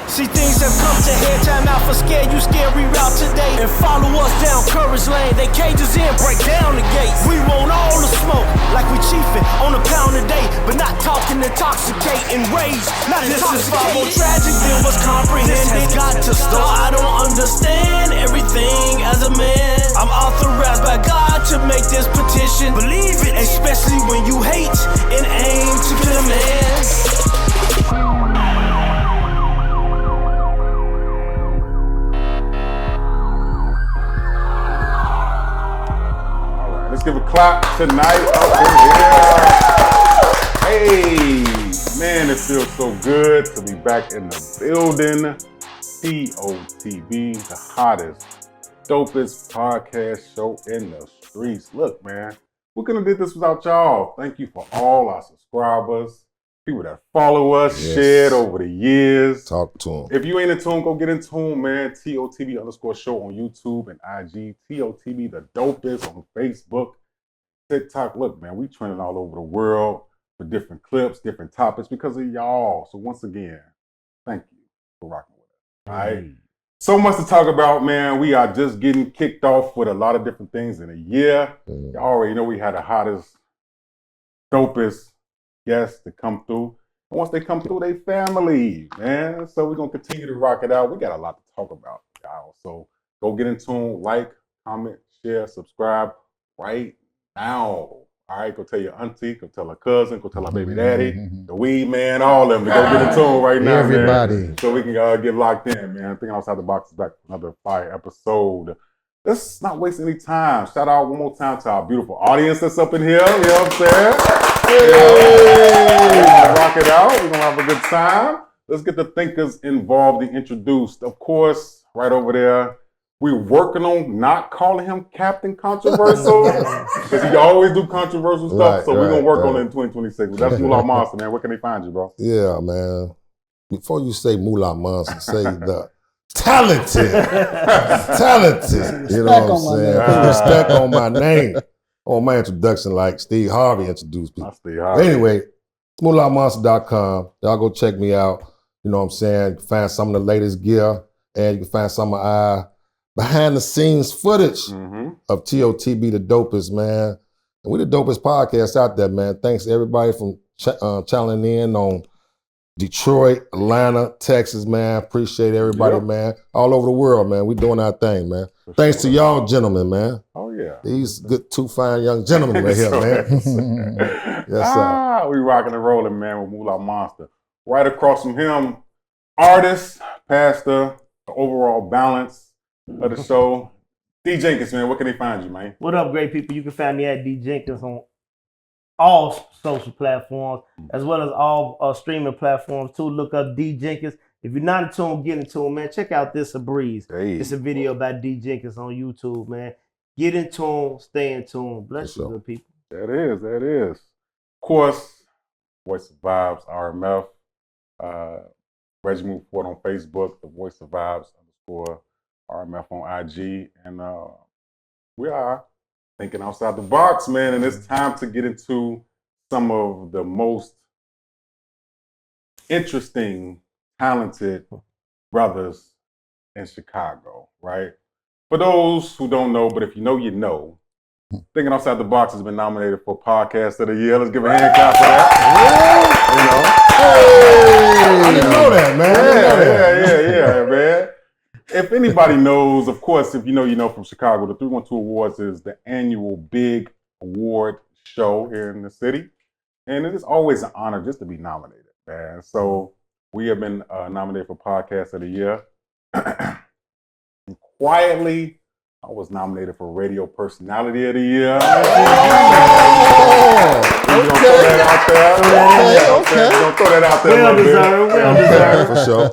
See, things have come to head, time out for scare you, scary route today. And follow us down Courage Lane, they cages in, break down the gates. We want all the smoke, like we chiefin' on a pound a day, but not talking intoxicating rage, not this intoxicating. This is far more tragic than what's comprehended. This has got to stop. I don't understand everything as a man. I'm authorized by God to make this petition. Believe it, especially when you hate and aim to kill a man. Let's give a clap tonight up in here. Hey, man, it feels so good to be back in the building. TOTB, the hottest, dopest podcast show in the streets. Look, man, we couldn't have did this without y'all. Thank you for all our subscribers, people that follow us, shared over the years. Talk to them. If you ain't in tune, go get in tune, man. TOTB_show on YouTube and IG. TOTB, the dopest on Facebook, TikTok. Look, man, we trending all over the world for different clips, different topics because of y'all. So once again, thank you for rocking with us. All right. So much to talk about, man. We are just getting kicked off with a lot of different things in a year. Y'all already know we had the hottest, dopest guests to come through. And once they come through, they family, man. So we're going to continue to rock it out. We got a lot to talk about, y'all. So go get in tune, like, comment, share, subscribe right now. All right, go tell your auntie, go tell her cousin, go tell her baby daddy, the weed man, all of them. Go get in tune right now, everybody. Man. So we can get locked in, man. Thinking Outside the Box is back for another fire episode. Let's not waste any time. Shout out one more time to our beautiful audience that's up in here. You know what I'm saying? We're gonna rock it out. We're gonna have a good time. Let's get the thinkers involved and introduced. Of course, right over there, we're working on not calling him Captain Controversial because he always do controversial stuff. So we're gonna work on it in 2026. That's Moolah Monster, man. Where can they find you, bro? Yeah, man. Before you say Moolah Monster, say the talented. You know what I'm saying? Put respect on my name. On my introduction, like Steve Harvey introduced me. Anyway, moolahmonster.com. Y'all go check me out. You know what I'm saying? You can find some of the latest gear, and you can find some of our behind the scenes footage of TOTB, the dopest, man. And we the dopest podcast out there, man. Thanks to everybody from channeling in on Detroit, Atlanta, Texas, man. Appreciate everybody, man. All over the world, man. We doing our thing, man. Thanks to y'all gentlemen, man. Oh, yeah. These good, two fine young gentlemen right here, man. Yes, sir. We rocking and rolling, man, with Moolah Monster. Right across from him, artist, pastor, the overall balance of the show. D. Jenkins, man, where can they find you, man? What up, great people? You can find me at D. Jenkins on all social platforms, as well as all streaming platforms, too. Look up D. Jenkins. If you're not in tune, get in tune, man. Check out This A Breeze. Hey. It's a video about D. Jenkins on YouTube, man. Get in tune, stay in tune. Bless you, good people. That is. Of course, Voice of Vibes, RMF. Reggie Move Ford on Facebook, The Voice of Vibes _RMF on IG. And we are thinking outside the box, man. And it's time to get into some of the most interesting, talented brothers in Chicago, right? For those who don't know, but if you know, you know, Thinking Outside the Box has been nominated for Podcast of the Year. Let's give a hand clap for that. I didn't know that, man. Yeah, man. If anybody knows, of course, if you know, you know from Chicago, the 312 Awards is the annual big award show here in the city. And it is always an honor just to be nominated, man. So we have been nominated for Podcast of the Year. And quietly, I was nominated for Radio Personality of the Year. We're going to throw that out there. We're going to throw that out there. Well deserved. For sure.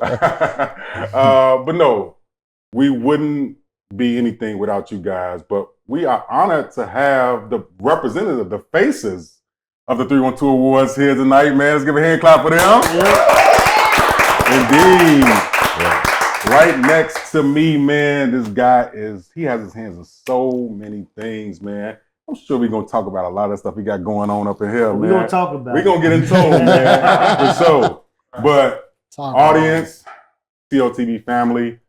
But no, we wouldn't be anything without you guys. But we are honored to have the representative, the faces of the 312 Awards here tonight, man. Let's give a hand clap for them. Indeed. Right next to me, man, this guy he has his hands in so many things, man. I'm sure we're going to talk about a lot of stuff he got going on up in here, man. We're going to talk about We're going to get into it, man, for sure. But audience, TOTB family. Let's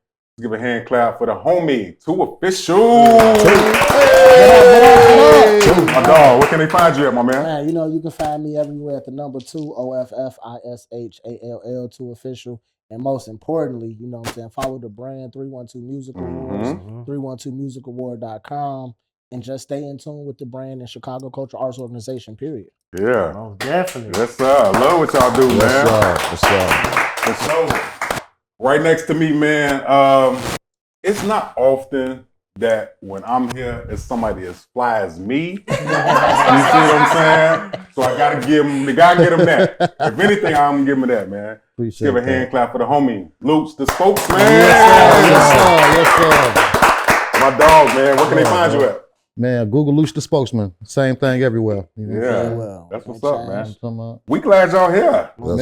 give a hand clap for the homie, Too Official. My dog, where can they find you at, my man? Man, you know, you can find me everywhere at the number 2, OFFISHALL, Too Official. And most importantly, you know what I'm saying, follow the brand 312 Music Awards, 312musicaward.com, and just stay in tune with the brand and Chicago Cultural Arts Organization, period. Yeah. Most definitely. Yes, sir. I love what y'all do, man. What's up? For sure. Right next to me, man, it's not often that when I'm here, it's somebody as fly as me. You see what I'm saying? So I gotta get him that. If anything, I'm gonna give him that, man. Appreciate Give a hand clap for the homie, Looch, the spokesman. Yes, sir. My dog, man. Where can they find you at? Man, Google Looch the spokesman. Same thing everywhere. You know? Yeah, that's what's up, man. Man, We glad y'all here. we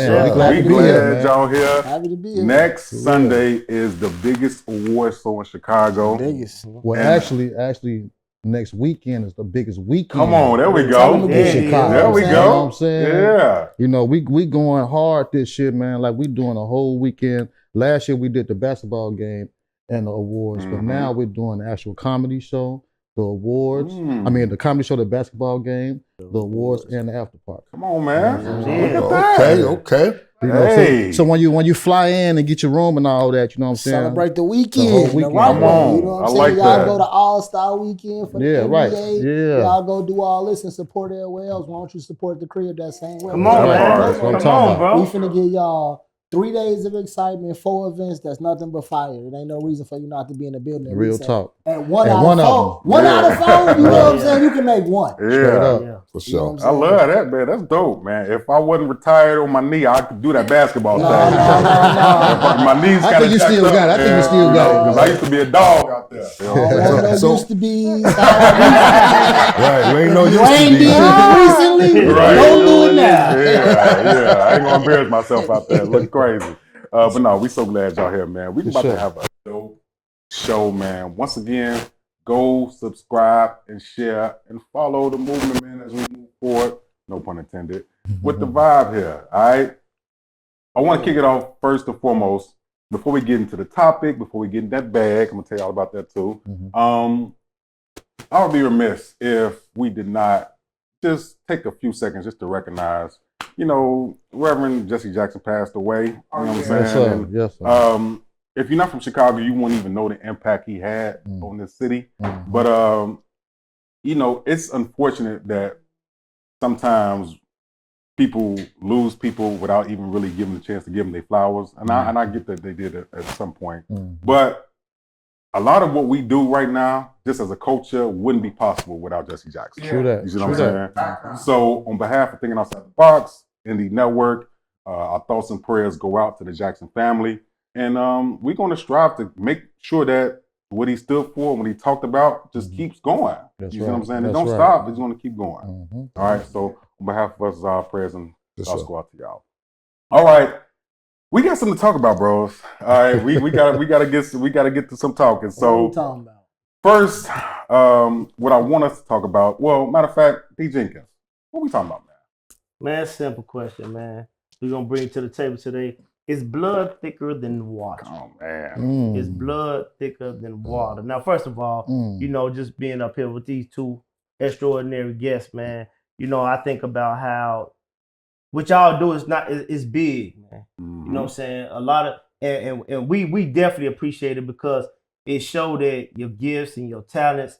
glad y'all here. Happy to be here. Next Sunday is the biggest award show in Chicago. Biggest. Well, actually, next weekend is the biggest weekend. Come on, there we go. Chicago. There we You go. know what I'm saying? Yeah. You know, we going hard this year, man. Like we doing a whole weekend. Last year we did the basketball game and the awards, but now we're doing the actual comedy show, the awards. I mean, the comedy show, the basketball game, the awards, and the after party. Come on, man. Yeah. Look at that. Okay. You know, Hey. so when you fly in and get your room and all that, you know what I'm saying? Celebrate the weekend. The whole weekend. The right Come way, on. you know what I'm I saying? like Y'all that. go to All-Star Weekend for the Yeah, NBA. right. Yeah. Y'all go do all this and support LWLs. Why don't you support the crib that same way? Come on, Right. man. That's what I'm Come talking on, bro. We finna give y'all 3 days of excitement, 4 events. That's nothing but fire. It ain't no reason for you not to be in the building. at Real least talk. And one And out one of of 4. them. One out of 4. You know what I'm Yeah. saying? You can make one. Straight Yeah. up. Yeah. For You know sure. what I'm I saying? love that, man. That's dope, man. If I wasn't retired on my knee, I could do that basketball thing. No. My knees I kind think you still got it. I think you still got it. Because I used to be a dog out there. I don't want no So- used to be. Right, you ain't no You used to ain't be. did it recently. Right. Don't do it now. Yeah. I ain't gonna embarrass myself out there. Look crazy. But no, we so glad y'all here, man. We For about to sure. have a dope show, man. Once again, go subscribe and share and follow the movement, man, as we move forward. No pun intended. With the vibe here, all right? I want to kick it off first and foremost. Before we get into the topic, before we get in that bag, I'm gonna tell you all about that too. I would be remiss if we did not just take a few seconds just to recognize, you know, Reverend Jesse Jackson passed away. You know what I'm saying? Yes, sir. And, Yes, sir. if you're not from Chicago, you won't even know the impact he had on this city. But you know, it's unfortunate that sometimes people lose people without even really giving them a chance to give them their flowers. And I get that they did it at some point. But a lot of what we do right now, just as a culture, wouldn't be possible without Jesse Jackson. True that. You see what I'm saying? So on behalf of Thinking Outside the Box, Indie Network, our thoughts and prayers go out to the Jackson family. And we're going to strive to make sure that what he stood for, what he talked about, just keeps going. That's You see what I'm right. saying? It That's don't right. stop. It's going to keep going. All right. So on behalf of us, our prayers and Yes, thoughts sir. go out to y'all. All right. We got something to talk about, bros. All right. We gotta get to some talking. What are So we talking about? first, what I want us to talk about, well, matter of fact, D. Jenkins, what we talking about, man? Man, simple question, man. We're gonna bring to the table today. Is blood thicker than water? Oh man. Is blood thicker than water? Now, first of all, you know, just being up here with these two extraordinary guests, man, you know, I think about how what y'all do is big, man. You know what I'm saying? A lot of and we definitely appreciate it because it showed that your gifts and your talents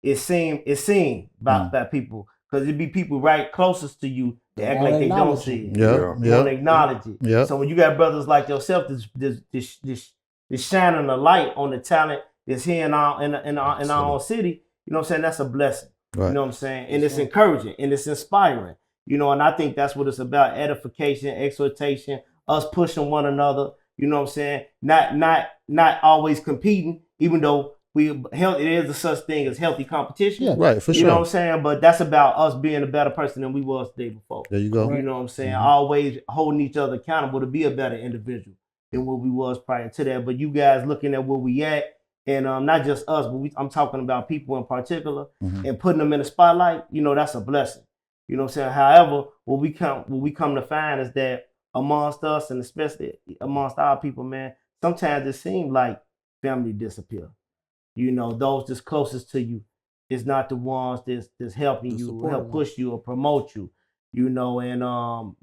it's seen by people. Because it be people right closest to you that act like they don't see it. Yeah. You don't acknowledge it. Yeah. So when you got brothers like yourself this shining a light on the talent that's here in our own city, you know what I'm saying? That's a blessing. Right. You know what I'm saying? And it's encouraging and it's inspiring. You know, and I think that's what it's about: edification, exhortation, us pushing one another. You know what I'm saying? Not always competing, even though it is a such thing as healthy competition. Yeah, right, for You sure. know what I'm saying? But that's about us being a better person than we was the day before. There you go. You know what I'm saying? Always holding each other accountable to be a better individual than what we was prior to that. But you guys looking at where we at, and not just us, but I'm talking about people in particular, and putting them in the spotlight. You know, that's a blessing. You know what I'm saying? However, what we come to find is that amongst us, and especially amongst our people, man, sometimes it seems like family disappear. You know, those that's closest to you is not the ones that's helping you, help push you or promote you. You know, and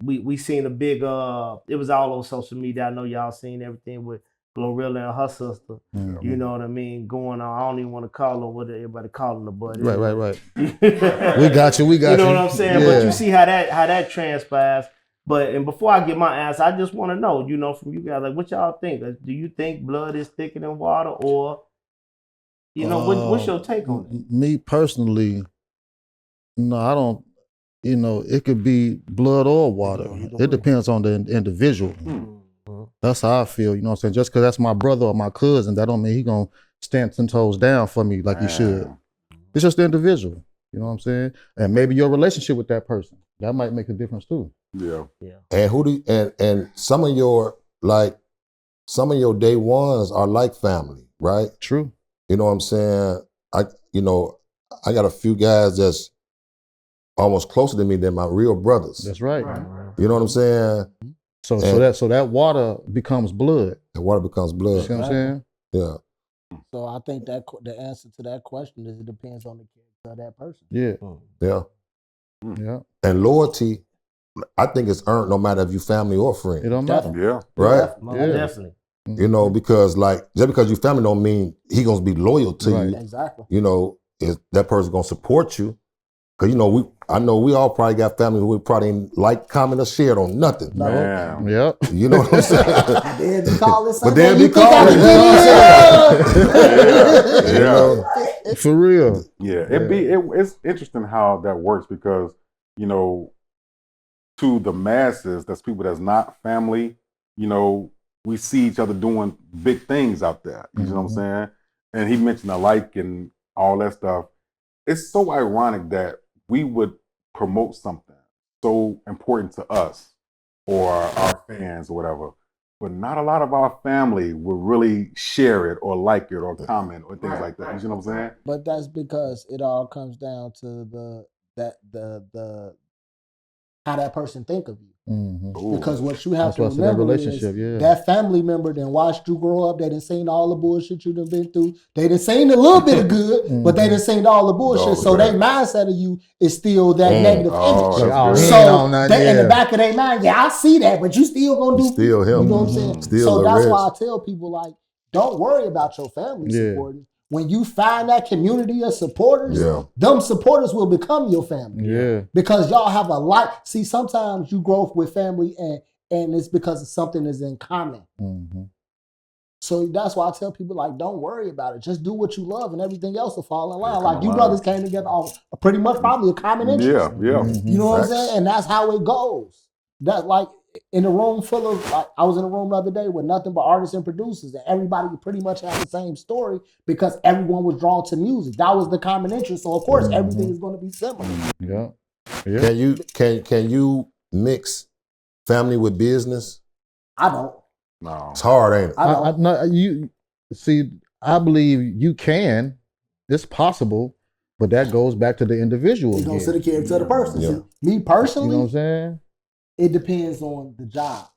we seen a big it was all over social media. I know y'all seen everything with Glorilla and her sister. Mm-hmm. You know what I mean? Going on. I don't even want to call her what everybody calling her, but right. We got you. You know what I'm saying? Yeah. But you see how that transpires. And before I get my answer, I just want to know, you know, from you guys, like, what y'all think? Do you think blood is thicker than water, or you know, what's your take on it? Me personally, no, I don't. You know, it could be blood or water. It depends on the individual. That's how I feel. You know what I'm saying? Just because that's my brother or my cousin, that don't mean he gonna stand 10 toes down for me like he should. It's just the individual. You know what I'm saying? And maybe your relationship with that person, that might make a difference too. Yeah. And some of your day ones are like family, right? True. You know what I'm saying? I got a few guys that's almost closer to me than my real brothers. That's right. You know what I'm saying? So that water becomes blood. The water becomes blood. You see what I'm saying? Yeah. So I think that the answer to that question is it depends on the character of that person. Yeah. Yeah. And loyalty, I think it's earned no matter if you family or friend. It don't matter. Yeah. Right? Definitely. You know, because just because you family don't mean he gonna be loyal to you. Exactly. You know, is that person gonna support you? Cause you know, I know we all probably got family who we probably ain't like, comment, or shared on nothing. Man. Yep. You know what I'm saying? They'll be calling But they'll be calling. You know? For real. Yeah. It's interesting how that works because, you know, to the masses, that's people that's not family, you know, we see each other doing big things out there. You know what I'm saying? And he mentioned the like and all that stuff. It's so ironic that we would promote something so important to us or our fans or whatever, but not a lot of our family will really share it or like it or comment or things like that. You know what I'm saying? But that's because it all comes down to the how that person think of you. Because what you have to remember is that family member that watched you grow up, they done seen all the bullshit you done been through. They done seen a little bit of good, but they done seen all the bullshit. So their mindset of you is still that negative image. So they in the back of their mind, I see that, but you still gonna do still him. You know what I'm saying? Still so that's why I tell people, like, don't worry about your family supporting. When you find that community of supporters, them supporters will become your family. Yeah. Because y'all have a lot. See, sometimes you grow up with family and it's because something is in common. So that's why I tell people, like, don't worry about it. Just do what you love and everything else will fall in line. Like, you brothers came together on pretty much probably a common interest. You know what I'm saying? And that's how it goes. That's like, in a room full of, like, I was in a room the other day with nothing but artists and producers, and everybody pretty much had the same story because everyone was drawn to music. That was the common interest. So of course everything is going to be similar. Can you mix family with business? I don't. No, it's hard, ain't it? I believe you can. It's possible, but that goes back to the individual. It goes to the character of the person. See, me personally, you know what I'm saying? It depends on the job.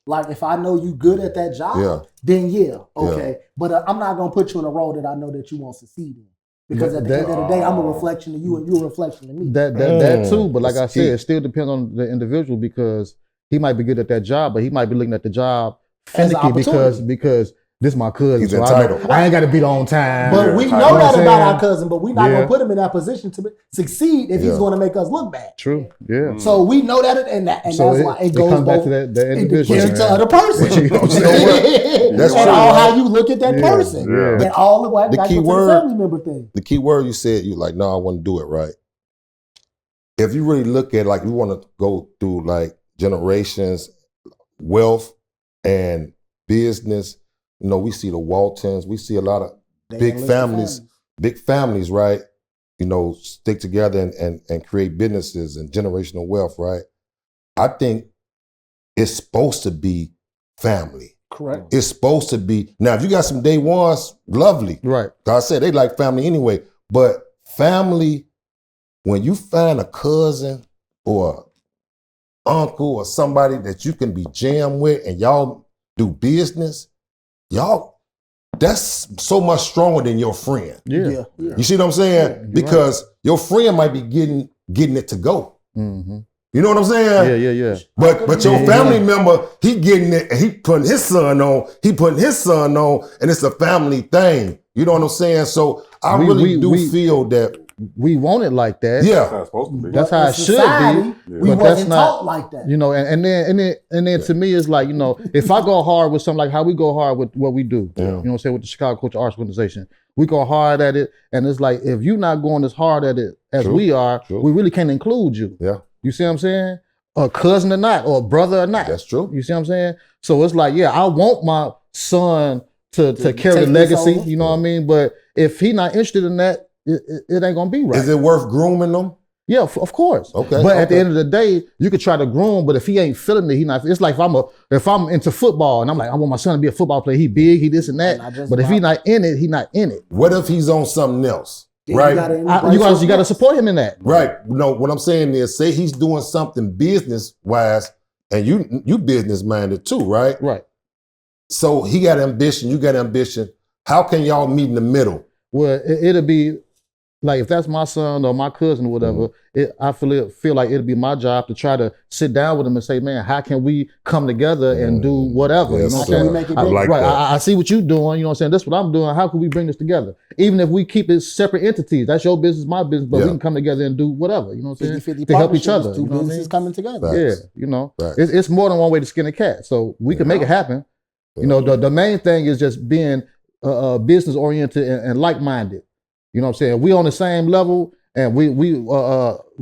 Like, if I know you good at that job, then okay. But I'm not gonna put you in a role that I know that you won't succeed in. Because at the end of the day, I'm a reflection of you and you're a reflection of me. That too, but like I said, it still depends on the individual because he might be good at that job, but he might be looking at the job finicky because this is my cousin. He's so entitled. I ain't got to be on time. But we know that about our cousin, but we're not going to put him in that position to succeed if he's going to make us look bad. True, yeah. So we know that, and that's why it goes comes back to the individual. The character of the person. You know what? That's and all how you look at that person. And all the way back to the family member thing. The key word you said, you like, no, I want to do it right. If you really look at, like, you want to go through, like, generations, wealth, and business. You know, we see the Waltons, we see a lot of big families, right? You know, stick together and create businesses and generational wealth, right? I think it's supposed to be family. Correct. It's supposed to be. Now, if you got some day ones, lovely. Right. I said they like family anyway, but family, when you find a cousin or uncle or somebody that you can be jammed with and y'all do business, y'all, that's so much stronger than your friend. Yeah. You see what I'm saying? Because your friend might be getting it to go. Mm-hmm. You know what I'm saying? Yeah. But your family member, he getting it and he putting his son on, and it's a family thing. You know what I'm saying? So I really do feel that we want it like that. Yeah. That's how it's supposed to be. That's how it should be. We wasn't taught like that. You know, and then to me it's like, you know, if I go hard with something like how we go hard with what we do, you know what I'm saying, with the Chicago Culture Arts Organization, we go hard at it, and it's like if you're not going as hard at it as we are, we really can't include you. Yeah. You see what I'm saying? A cousin or not, or a brother or not. That's true. You see what I'm saying? So it's like, yeah, I want my son to carry the legacy, you know what I mean? But if he not interested in that, it ain't gonna be right. Is it worth grooming them? Yeah, of course. Okay. But at the end of the day, you could try to groom, but if he ain't feeling it, he not. It's like if I'm into football and I'm like, I want my son to be a football player. He big, he this and that. But if he not in it, he not in it. What if he's on something else? Yeah, right? You got to support him in that. Right. No, what I'm saying is, say he's doing something business wise, and you business minded too, right? Right. So he got ambition, you got ambition. How can y'all meet in the middle? Well, it'll be like if that's my son or my cousin or whatever, I feel like it'll be my job to try to sit down with him and say, man, how can we come together and do whatever? Yes, you know what I'm saying? like right. that. I see what you're doing, you know what I'm saying? That's what I'm doing. How can we bring this together? Even if we keep it separate entities, that's your business, my business, but we can come together and do whatever, you know what I'm saying? To help each other. Two you know businesses coming together. Facts. Yeah, you know. Facts. It's more than one way to skin a cat. So we can make it happen. You know, the main thing is just being business oriented and like-minded. You know what I'm saying? We on the same level and we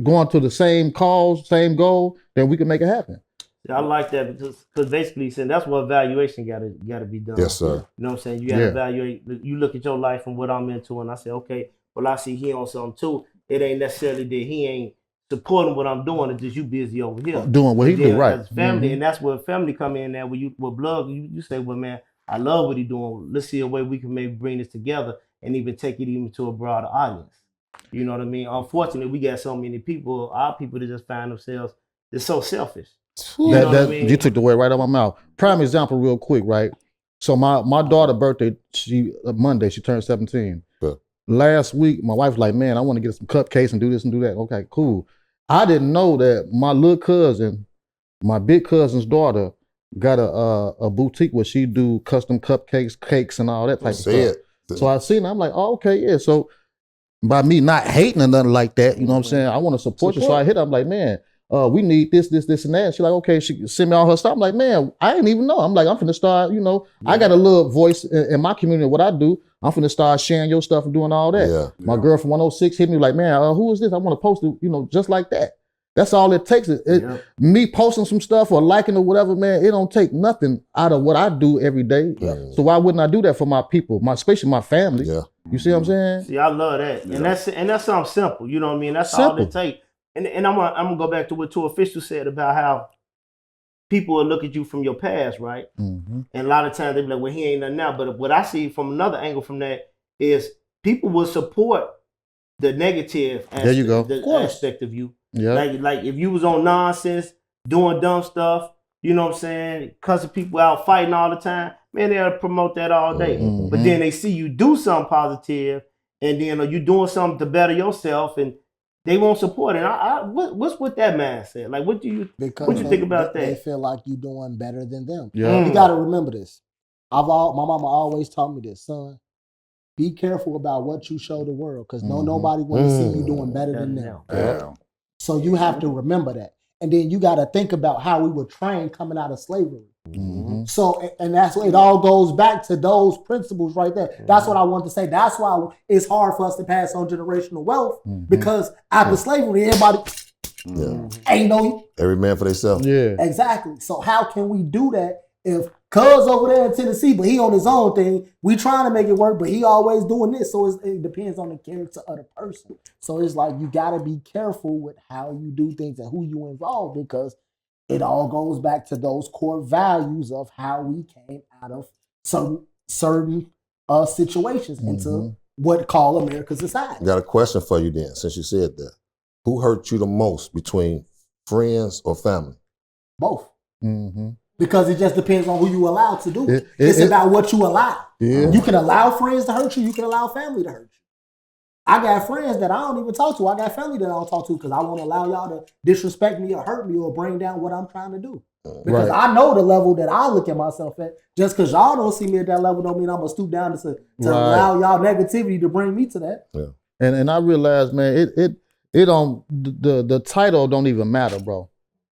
going to the same cause, same goal, then we can make it happen. Yeah, I like that because basically saying that's what evaluation gotta be done. Yes, sir. You know what I'm saying? You gotta evaluate. You look at your life and what I'm into, and I say, okay, well I see he on something too. It ain't necessarily that he ain't supporting what I'm doing. It's just you busy over here doing what he do, right? As family, and that's where family come in. There, with blood, you say, well, man, I love what he doing. Let's see a way we can maybe bring this together and even take it even to a broader audience. You know what I mean? Unfortunately, we got so many people, our people that just find themselves, they're so selfish. You know what I mean? You took the word right out of my mouth. Prime example real quick, right? So my daughter's birthday, Monday, she turned 17. Good. Last week, my wife's like, man, I want to get some cupcakes and do this and do that. Okay, cool. I didn't know that my little cousin, my big cousin's daughter, got a boutique where she do custom cupcakes, cakes, and all that type of stuff. So I seen her, I'm like, oh, okay, yeah. So by me not hating or nothing like that, you know what I'm saying? I want to support you. So I hit her, I'm like, man, we need this, and that. She's like, okay, she sent me all her stuff. I'm like, man, I didn't even know. I'm like, I'm finna start, you know, I got a little voice in my community, what I do. I'm finna start sharing your stuff and doing all that. Yeah. My girl from 106 hit me like, man, who is this? I want to post it, you know, just like that. That's all it takes. Me posting some stuff or liking or whatever, man, it don't take nothing out of what I do every day. So why wouldn't I do that for my people, especially my family? Yeah. You see what I'm saying? See, I love that. And that's something simple. You know what I mean? That's all it takes. And I'm gonna go back to what two officials said about how people will look at you from your past, right? Mm-hmm. And a lot of times they be like, well, he ain't nothing now. But what I see from another angle from that is people will support the negative aspect, there you go. Aspect of you. Yeah. Like if you was on nonsense, doing dumb stuff, you know what I'm saying, cussing people out, fighting all the time, man, they'll promote that all day. Mm-hmm. But then they see you do something positive, and then you doing something to better yourself, and they won't support it. What's with that mindset? Like, what you think about that? They feel like you're doing better than them. Yeah. You got to remember this. My mama always taught me this, son. Be careful about what you show the world, because nobody want to see you doing better than them. Yeah. So you have to remember that. And then you got to think about how we were trained coming out of slavery. Mm-hmm. So, and that's what it all goes back to, those principles right there. That's what I want to say. That's why it's hard for us to pass on generational wealth, because after slavery, everybody ain't no... Every man for themselves. Yeah. Exactly. So how can we do that if Cuz over there in Tennessee, but he on his own thing, we trying to make it work, but he always doing this. So it depends on the character of the person. So it's like you got to be careful with how you do things and who you involve, because it all goes back to those core values of how we came out of certain situations into what call American society. Got a question for you then, since you said that. Who hurt you the most between friends or family? Both. Mm-hmm. Because it just depends on who you allow to do it. It's about what you allow. Yeah. You can allow friends to hurt you. You can allow family to hurt you. I got friends that I don't even talk to. I got family that I don't talk to because I won't allow y'all to disrespect me or hurt me or bring down what I'm trying to do. Because I know the level that I look at myself at. Just because y'all don't see me at that level don't mean I'm going to stoop down to allow y'all negativity to bring me to that. Yeah. And I realize, man, it don't, the title don't even matter, bro.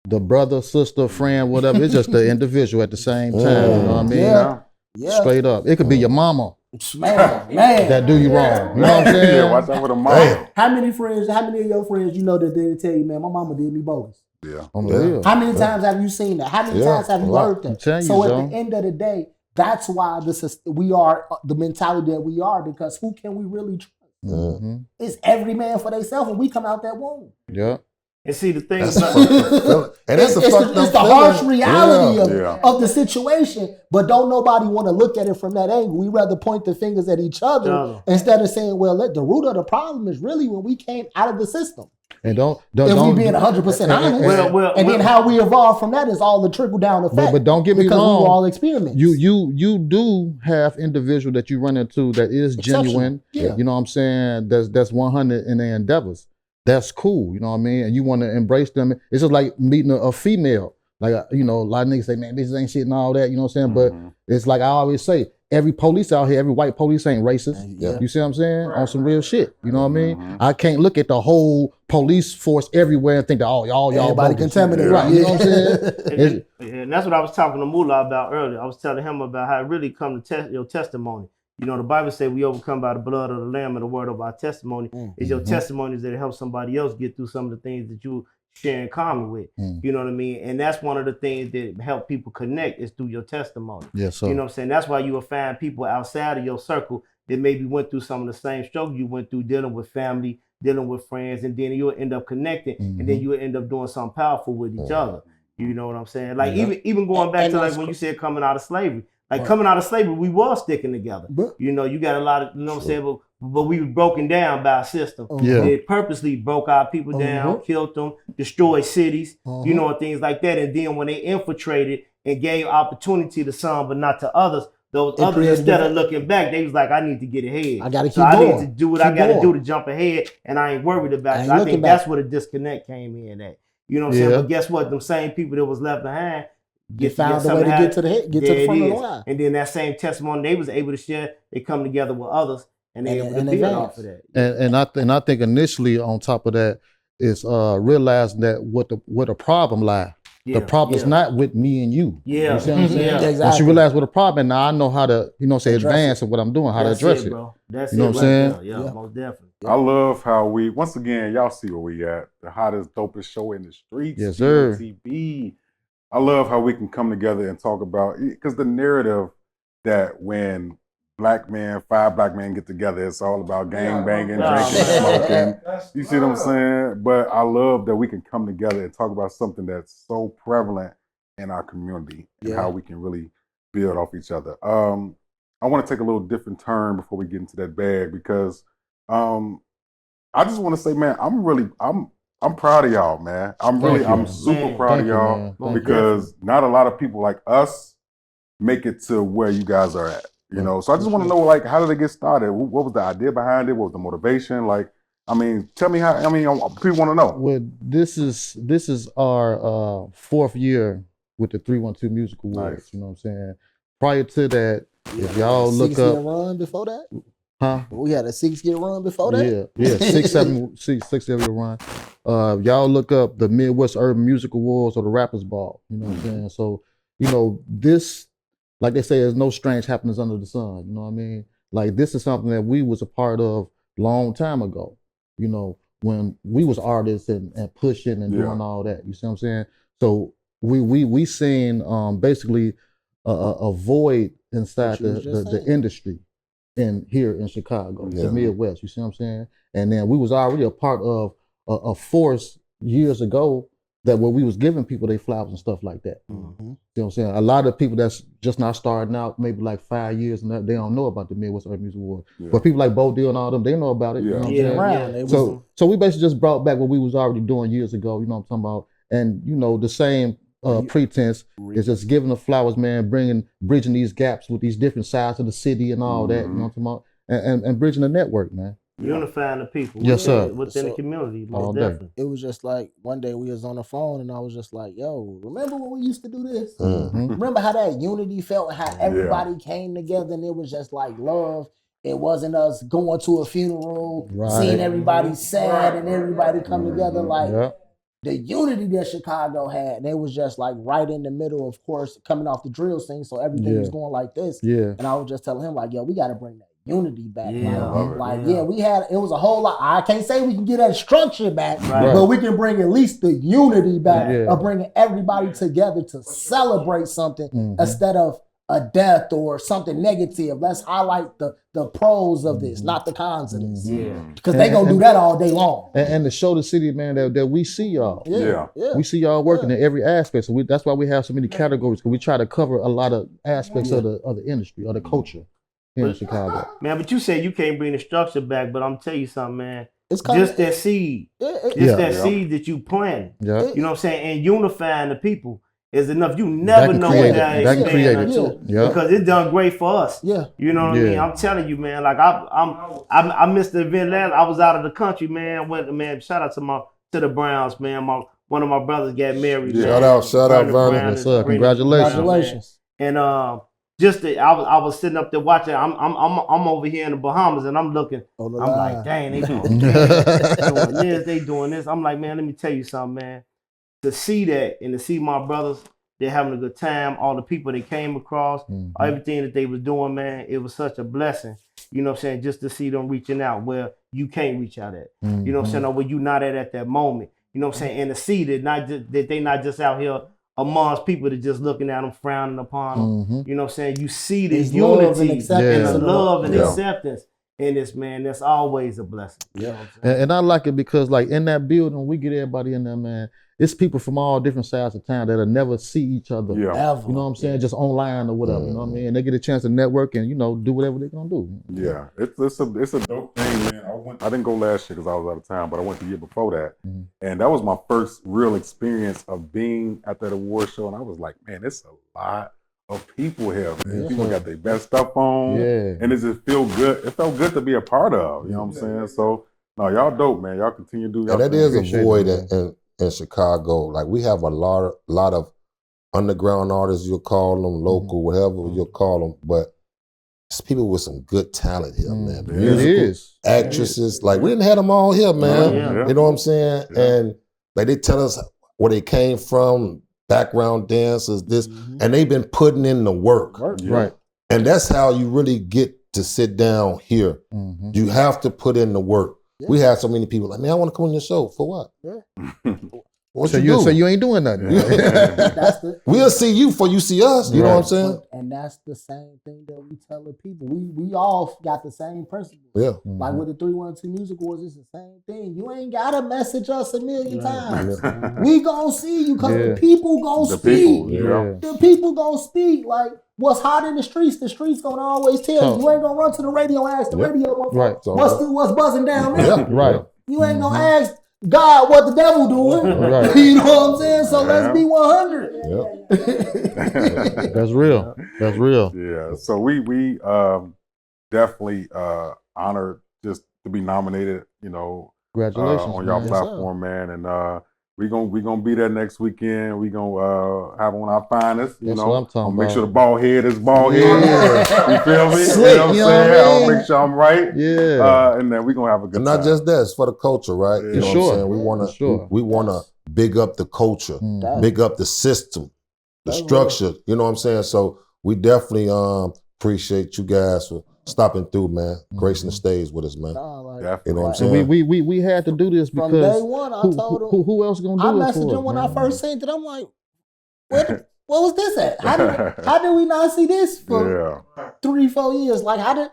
The brother, sister, friend, whatever. It's just the individual at the same time. You know what I mean? Yeah. Straight up. It could be your mama. Man. That do you wrong. You know what I'm saying? Yeah, watch out for the mama. How many of your friends you know that they tell you, man, my mama did me bogus? Yeah. How many times have you seen that? How many times have you heard that? So at the end of the day, that's why we are the mentality that we are, because who can we really trust? Mm-hmm. It's every man for themselves when we come out that womb. Yeah. And see the thing That's about it's the harsh reality of the situation, but don't nobody want to look at it from that angle. We rather point the fingers at each other instead of saying, well, the root of the problem is really when we came out of the system. And don't we being 100% honest, and then how we evolved from that is all the trickle down effect. But don't get me wrong, we were all experiments. You do have individual that you run into that is genuine. Yeah. You know what I'm saying? That's 100 in their endeavors. That's cool. You know what I mean? And you want to embrace them. It's just like meeting a female. Like, a lot of niggas say, man, bitches ain't shit and all that. You know what I'm saying? But it's like I always say, every police out here, every white police ain't racist. Yeah. You see what I'm saying? Right. On some real shit. You know what I mean? I can't look at the whole police force everywhere and think that, y'all everybody contaminated. Right. You know what I'm saying? And that's what I was talking to Mullah about earlier. I was telling him about how it really come to test your testimony. You know, the Bible says we overcome by the blood of the Lamb and the word of our testimony. It's your testimonies that help somebody else get through some of the things that you share in common with. You know what I mean? And that's one of the things that help people connect is through your testimony. Yes, sir. You know what I'm saying? That's why you will find people outside of your circle that maybe went through some of the same struggles you went through, dealing with family, dealing with friends, and then you'll end up connecting, and then you'll end up doing something powerful with each other. You know what I'm saying? Like even going back to like when you said coming out of slavery. Like coming out of slavery, we was sticking together. You know, you got a lot of, you know what I'm saying, but we were broken down by a system. They purposely broke our people down, killed them, destroyed cities, you know, and things like that. And then when they infiltrated and gave opportunity to some but not to others, those others, instead of looking back, they was like, I need to get ahead. I got to keep going. I need to do what I got to do to jump ahead, and I ain't worried about it. So I think that's where the disconnect came in at. You know what I'm saying? But guess what? Them same people that was left behind, found a way to get to the front of the line. And then that same testimony they was able to share, they come together with others and they able to build off of that. And I think initially on top of that is realizing that what the problem lies. The problem's not with me and you. Yeah. You see what I'm saying? Exactly. Once you realize what the problem is, now I know how to, advance of what I'm doing, how to address it. Bro. That's you know what I'm saying? Yeah, most definitely. I love how we, once again, y'all see where we at. The hottest, dopest show in the streets. Yes, sir. TOTB. I love how we can come together and talk about, because the narrative that when five black men get together, it's all about gang banging, drinking, smoking. You see what I'm saying? But I love that we can come together and talk about something that's so prevalent in our community and how we can really build off each other. I want to take a little different turn before we get into that bag, because I just want to say, man, I'm proud of y'all, man. I'm super proud of y'all, because not a lot of people like us make it to where you guys are at, you know? So I just want to know, like, how did it get started? What was the idea behind it? What was the motivation? Like, I mean, tell me how, people want to know. Well, this is our fourth year with the 312 Music Awards, Nice. You know what I'm saying? Prior to that, if y'all look up... 6-year run before that? Huh? We had a 6-year run before that? Yeah, 6-7-year run. Y'all look up the Midwest Urban Music Awards or the Rappers Ball, you know what I'm saying? So, this, like they say, there's no strange happenings under the sun, you know what I mean? Like, this is something that we was a part of long time ago, when we was artists and pushing and doing all that, you see what I'm saying? So we seen basically a void inside the industry here in Chicago, the Midwest, you see what I'm saying? And then we was already a part of a force years ago that where we was giving people their flowers and stuff like that. You know what I'm saying? A lot of people that's just now starting out, maybe like 5 years, and they don't know about the Midwest Urban Music Award. But people like Bo Deal and all them, they know about it. You know what I'm saying? So we basically just brought back what we was already doing years ago, you know what I'm talking about? And, the same pretense. It's just giving the flowers, man, bridging these gaps with these different sides of the city and all that. You know what I'm talking about? And bridging the network, man. Unifying the people. Yes, sir. Within the community, most day. definitely. It was just like one day we was on the phone and I was just like, yo, remember when we used to do this? Remember how that unity felt, how everybody came together and it was just like love. It wasn't us going to a funeral, seeing everybody sad and everybody come together. Like the unity that Chicago had, and it was just like right in the middle, of course, coming off the drill scene, so everything was going like this. And I was just telling him like, yo, we got to bring that unity back. We had, it was a whole lot. I can't say we can get that structure back, but we can bring at least the unity back of bringing everybody together to celebrate something instead of a death or something negative. Let's highlight the pros of this, not the cons of this. Because they gonna do that all day long. And to show the city, man, that we see y'all. We see y'all working in every aspect. So that's why we have so many categories, because we try to cover a lot of aspects of the industry, or the culture in Chicago. Man, but you say you can't bring the structure back, but I'm telling you something, man. It's kinda, just that seed. Seed that you plant. You know what I'm saying? And unifying the people is enough. You never know what that expand to. Because it's done great for us. You know what I mean? I'm telling you, man. Like I missed the event last. I was out of the country, man. Shout out to the Browns, man. One of my brothers got married. Shout out, Vernon. Yes, sir. Congratulations. And I was sitting up there watching. I'm over here in the Bahamas, and I'm looking. I'm like, dang, they doing this, they doing this. I'm like, man, let me tell you something, man. To see that and to see my brothers, they're having a good time. All the people they came across, everything that they was doing, man, it was such a blessing. You know what I'm saying? Just to see them reaching out where you can't reach out at. You know what I'm saying? Or where you not at that moment. You know what I'm saying? And to see that they not just out here amongst people that just looking at them, frowning upon them. You know what I'm saying? You see this unity and the love and acceptance in this, man. That's always a blessing. You know what I'm saying? And I like it because, like, in that building, we get everybody in there, man. It's people from all different sides of town that'll never see each other. Ever. You know what I'm saying? Just online or whatever. You know what I mean? And they get a chance to network and, do whatever they're gonna do. Yeah, it's a dope thing, man. I didn't go last year because I was out of town, but I went the year before that, and that was my first real experience of being at that award show. And I was like, man, it's a lot of people here, man. People got their best stuff on, and it just feel good. It felt good to be a part of. You know what I'm saying? So, no, y'all dope, man. Y'all continue to do. And that is a void in Chicago. Like, we have a lot of underground artists, you'll call them, local, whatever you'll call them, but it's people with some good talent here, man. Musical, actresses, like, we didn't have them all here, man. You know what I'm saying? And like, they tell us where they came from, background dancers, this, and they've been putting in the work. Right. And that's how you really get to sit down here. You have to put in the work. We had so many people like, man, I want to come on your show. For what? What so you do? So you ain't doing nothing. We'll see you before you see us. You know what I'm saying? And that's the same thing that we tell the people. We all got the same principles. Like with the 312 Music Awards, it's the same thing. You ain't got to message us a million times. We gonna see you because the people gonna speak. The people gonna speak. Like, what's hot in the streets gonna always tell you. You ain't gonna run to the radio and ask the radio what's buzzing down there. You ain't gonna ask God what the devil doing. You know what I'm saying? So let's be 100. That's real. That's real. Yeah. So we definitely honored just to be nominated, congratulations on y'all platform, man. And we gonna be there next weekend. We gonna have on our finest. That's what I'm talking make about. sure the ball head is ball head. You feel me? Slick, you know what I'm saying? I'll make sure I'm right. And then we gonna have a good and time. not just that, it's for the culture, right? You know what I'm saying? We wanna big up the culture, big up the system, the structure. You know what I'm saying? So we definitely appreciate you guys for stopping through, man. Gracing the stage with us, man. You know what I'm saying? We had to do this because from day one, I told him. Who else gonna do it? I messaged him when I first seen it. I'm like, what was this at? How did we not see this for 3-4 years? Like, how did?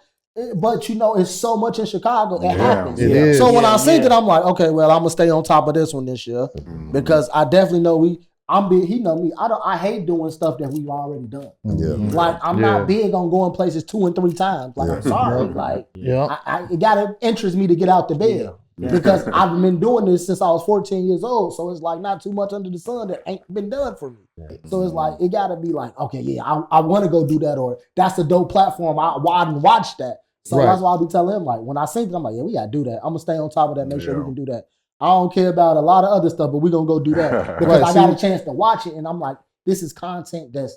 But it's so much in Chicago. It happens. It is. So when I seen it, I'm like, okay, well, I'm gonna stay on top of this one this year because I definitely know he know me. I hate doing stuff that we've already done. Like, I'm not big on going places 2 and 3 times. Like, I'm sorry. Like, it gotta interest me to get out the bed. Because I've been doing this since I was 14 years old. So it's like not too much under the sun that ain't been done for me. So it's like, it gotta be like, okay, yeah, I want to go do that, or that's a dope platform. I didn't watch that. So that's why I be telling him, like, when I seen it, I'm like, yeah, we gotta do that. I'm gonna stay on top of that, make sure we can do that. I don't care about a lot of other stuff, but we gonna go do that because I got a chance to watch it, and I'm like, this is content that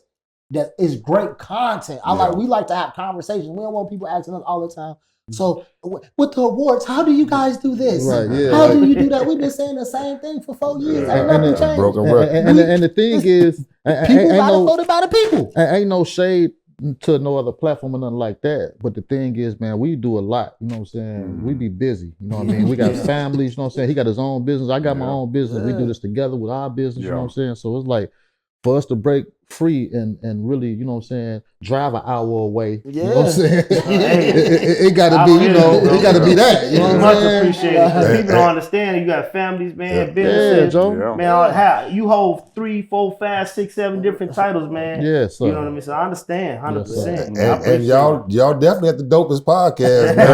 is great content. We like to have conversations. We don't want people asking us all the time. So with the awards, how do you guys do this? Right, yeah, how do you do that? We've been saying the same thing for 4 years. Ain't nothing changed. Broken record. And the thing is, people gotta vote by the people. Ain't no shade to no other platform or nothing like that. But the thing is, man, we do a lot. You know what I'm saying? We be busy. You know what I mean? We got families. You know what I'm saying? He got his own business. I got my own business. We do this together with our business. You know what I'm saying? So it's like, for us to break free and really, you know what I'm saying, drive an hour away. You know what I'm saying? it gotta be, you know, it gotta be that. You know what I'm saying? Appreciate it. People don't understand. You got families, man, businesses. Man, how you hold 3, 4, 5, 6, 7 different titles, man. Yeah, so. You know what I mean? So I understand 100%. And y'all definitely at the dopest podcast, man.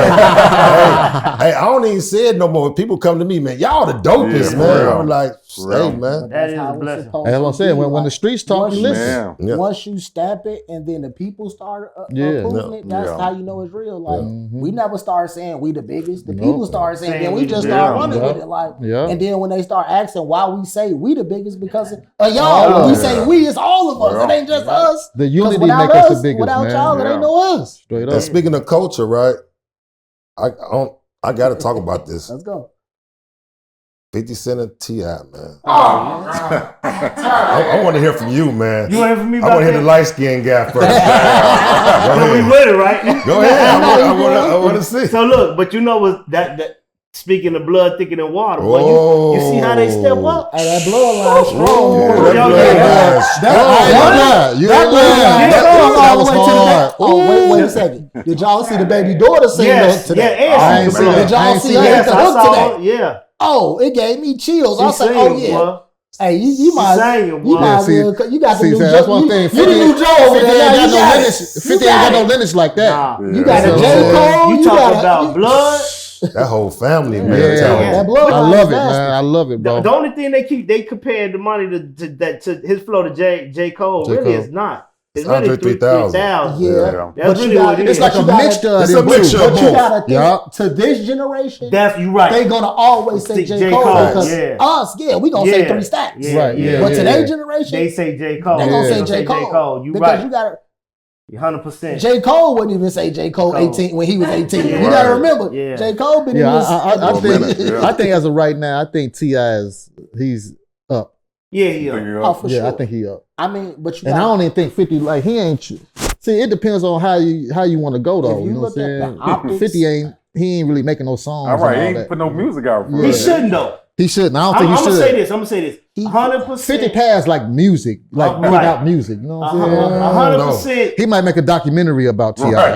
hey, I don't even say it no more. When people come to me, man, y'all the dopest, man. I'm like, hey, man. That is a blessing. That's what I'm saying. When the streets talk, you listen. Once you stamp it and then the people start approving it, that's how you know it's real. Like, we never start saying we the biggest. The people start saying, then we just start running with it. Like, and then when they start asking why we say we the biggest, because of y'all, we say we is all of us. It ain't just us. The unity make us the biggest, without man. y'all, it ain't no us. Straight up. And speaking of culture, right? I got to talk about this. Let's go. 50 Cent and T.I., man. I want to hear from you, man. You want to hear from me? I want to hear the light-skinned guy first. Go ahead. We with it, right? Go ahead. I want to see. So look, but you know what that speaking of blood thicker than water, boy, you see how they step up? Hey, that bloodline strong. That was hard. Oh, wait a second. Did y'all see the baby daughter sing to that? I ain't see it. Did y'all see her hit the hook to that? Yeah. Oh, it gave me chills. I was like, oh yeah. Boy. Hey, you might you got the new that's one thing. 50 ain't got no lineage like that. You got a J. Cole. You talk about blood. That whole family, man. That blood. I love it, man. I love it, bro. The only thing they compared the money to his flow to J. Cole really is not. It's really 3,000. Yeah. That's really what it is. It's like a mixture. It's a mixture of both. But you gotta think, to this generation, that's you right. They gonna always say J. Cole because us, we gonna say 3 stacks. Right. But today's generation, they say J. Cole. They gonna say J. Cole. You because right. You gotta 100%. J. Cole wouldn't even say J. Cole 18 when he was 18. You gotta remember, J. Cole been in this. I think as of right now, I think T.I. he's up. Yeah, he up. Oh, for sure. I think he up. I mean, but you and I don't even think 50 like he ain't. See, it depends on how you want to go though. If you know look what I'm at saying? the optics, 50 ain't really making no songs. All right, and he all ain't put no music out. He shouldn't though. He shouldn't. I don't think he should. I'm gonna say this. 100%. 50 pass like music, like without music. You know what I'm saying? 100%. He might make a documentary about T.I. Right.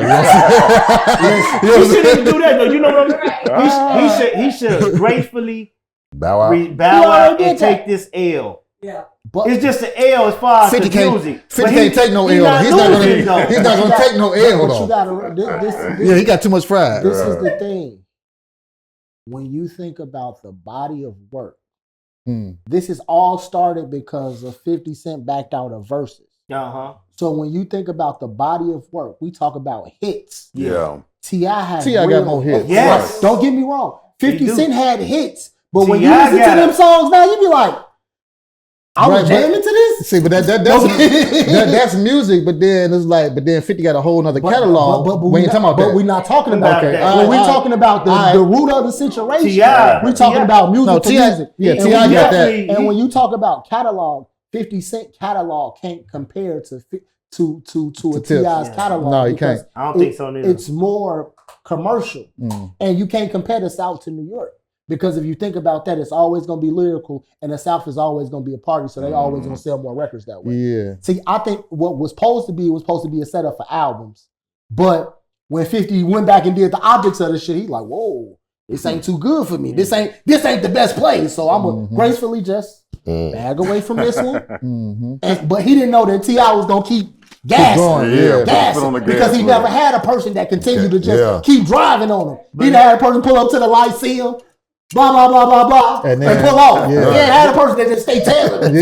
He shouldn't even do that though. You know what I'm saying? He should gracefully bow out and take this L. Yeah. But it's just an L as far as 50 the music. 50 can't take no L. He's not gonna take no L though. Yeah, he got too much pride. This is the thing. When you think about the body of work, this is all started because of 50 Cent backed out of Versus. So when you think about the body of work, we talk about hits. Yeah. T.I. got more hits. Yes. Right. Don't get me wrong. 50 Cent had hits. But when you listen to them songs now, you be like, I was jamming to this. See, but that's music. But then it's like, 50 got a whole nother catalog. But we're not talking about that. When we're talking about the root of the situation, we're talking about music to music. Yeah, T.I. got that. And when you talk about catalog, 50 Cent catalog can't compare to a T.I.'s catalog. No, you can't. I don't think so neither. It's more commercial, and you can't compare the South to New York. Because if you think about that, it's always going to be lyrical, and the South is always going to be a party, so they always going to sell more records that way. Yeah. See, I think what was supposed to be a setup for albums, but when 50 went back and did the objects of the shit, he like, whoa, this ain't too good for me. This ain't the best play, so I'm gonna gracefully just bag away from this one. But he didn't know that T.I. was going to keep gassing, because he never had a person that continued to just keep driving on him. He had a person pull up to the Lyceum. blah, blah, blah, blah, blah, and pull off. Yeah. You ain't had a person that just stay tailoring.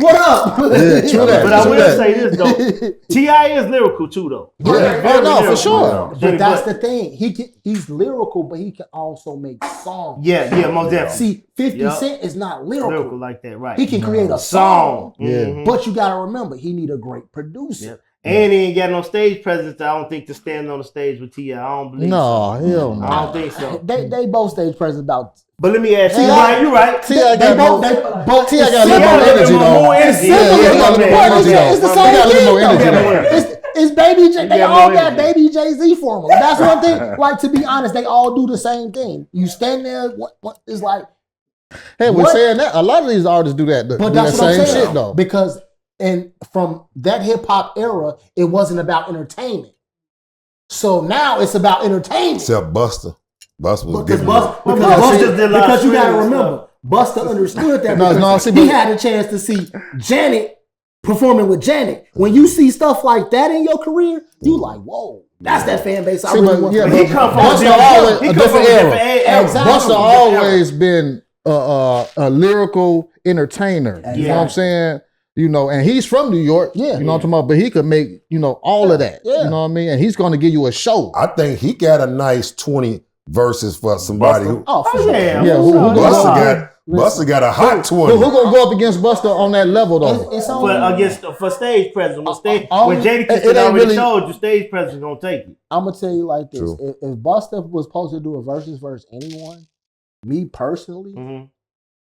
What up? Yeah, true that. But I will say this, though. T.I. is lyrical, too, though. Yeah, no, for sure. But that's the thing. He's lyrical, but he can also make songs. Yeah, most definitely. See, 50 Cent is not lyrical like that, right? He can create a song. Yeah. But you got to remember, he need a great producer. Yep. And he ain't got no stage presence, I don't think, to stand on the stage with T.I. I don't believe so. Hell no. I don't think so. They both stage presence about. But let me ask you, you're right. T.I. got more energy, though. It's the same thing. It's Baby J. They all got Baby Jay-Z formula. That's one thing. Like, to be honest, they all do the same thing. You stand there, what it's like. Hey, we're saying that. A lot of these artists do that. But that's what I'm saying, shit, though. Because from that hip-hop era, it wasn't about entertainment. So now it's about entertainment. Except Busta. Busta was because you got to remember, Busta understood that he had a chance to see Janet performing with Janet. When you see stuff like that in your career, you like, whoa, that's that fan base I really want. Yeah, he come from a different era. Exactly. Busta always been a lyrical entertainer. You know what I'm saying? You know, and he's from New York. Yeah, you know what I'm talking about. But he could make, all of that. Yeah. You know what I mean? And he's going to give you a show. I think he got a nice 20 verses for somebody who. Busta got a hot 20. Who gonna go up against Busta on that level though? For stage presence. When Jadakiss already showed you, stage presence gonna take you. I'm gonna tell you like this: if Busta was supposed to do a versus anyone, me personally,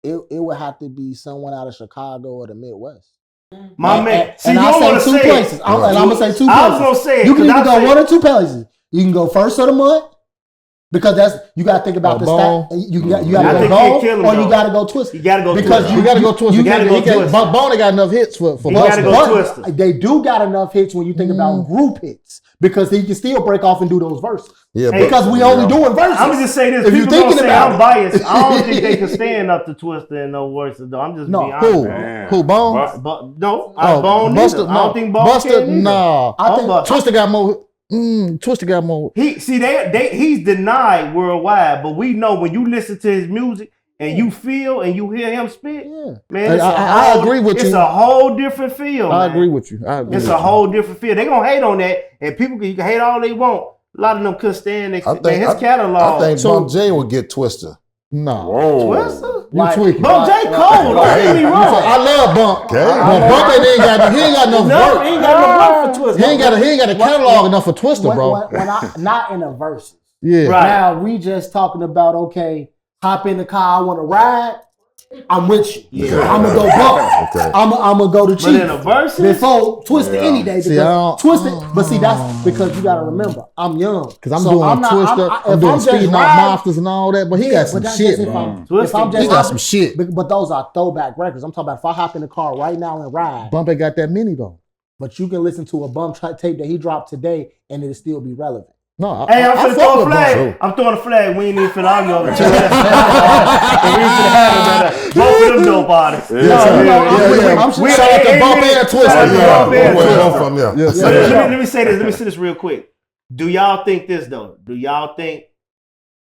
it would have to be someone out of Chicago or the Midwest. My man, and I'll say two places. I'm gonna say 2 places. I was gonna say you can either go 1 or 2 places. You can go first of the month. Because you gotta think about the stat. You gotta go Bone or you gotta go Twisted. You gotta go because Twisted. You gotta go Twisted. Bone got enough hits for you gotta go Twisted. They do got enough hits when you think about group hits because he can still break off and do those verses. Yeah, because we only doing verses. I'm just say this. If you thinking about I'm biased. I don't think they can stand up to Twisted and no verses though. I'm just being honest. Who Bone? No, Bone. I don't think Bone can. No, I think Twisted got more. Twisted got more. He's denied worldwide, but we know when you listen to his music and you feel and you hear him spit, man. I agree with you. It's a whole different feel. I agree with you. It's a whole different feel. They gonna hate on that, and people you can hate all they want. A lot of them couldn't stand his catalog. I think Bump J would get Twister. No. Twister? You tweaking. Bump J cold. Don't get me wrong. I love Bump. Okay. But Bump he ain't got enough work. He ain't got enough work for Twister. He ain't got a catalog enough for Twister, bro. Not in a verse. Yeah. Right. Now we just talking about hop in the car, I want to ride. I'm with you. Yeah. I'm gonna go Bump. Okay. I'm gonna go to Chief. But in a verse before Twisted any day. Twisted, but see that's because you gotta remember I'm young. Because I'm doing Twister. I'm doing Speeding Out Monsters and all that. But he got some shit. He got some shit. But those are throwback records. I'm talking about if I hop in the car right now and ride. Bump ain't got that many though. But you can listen to a Bump tape that he dropped today and it'll still be relevant. No, hey, I'm finna throw a flag. I'm throwing a flag. We ain't even finna argue over it. Both of them dope artists. We shout out to Bump and Twister. Let me say this real quick. Do y'all think this though? Do y'all think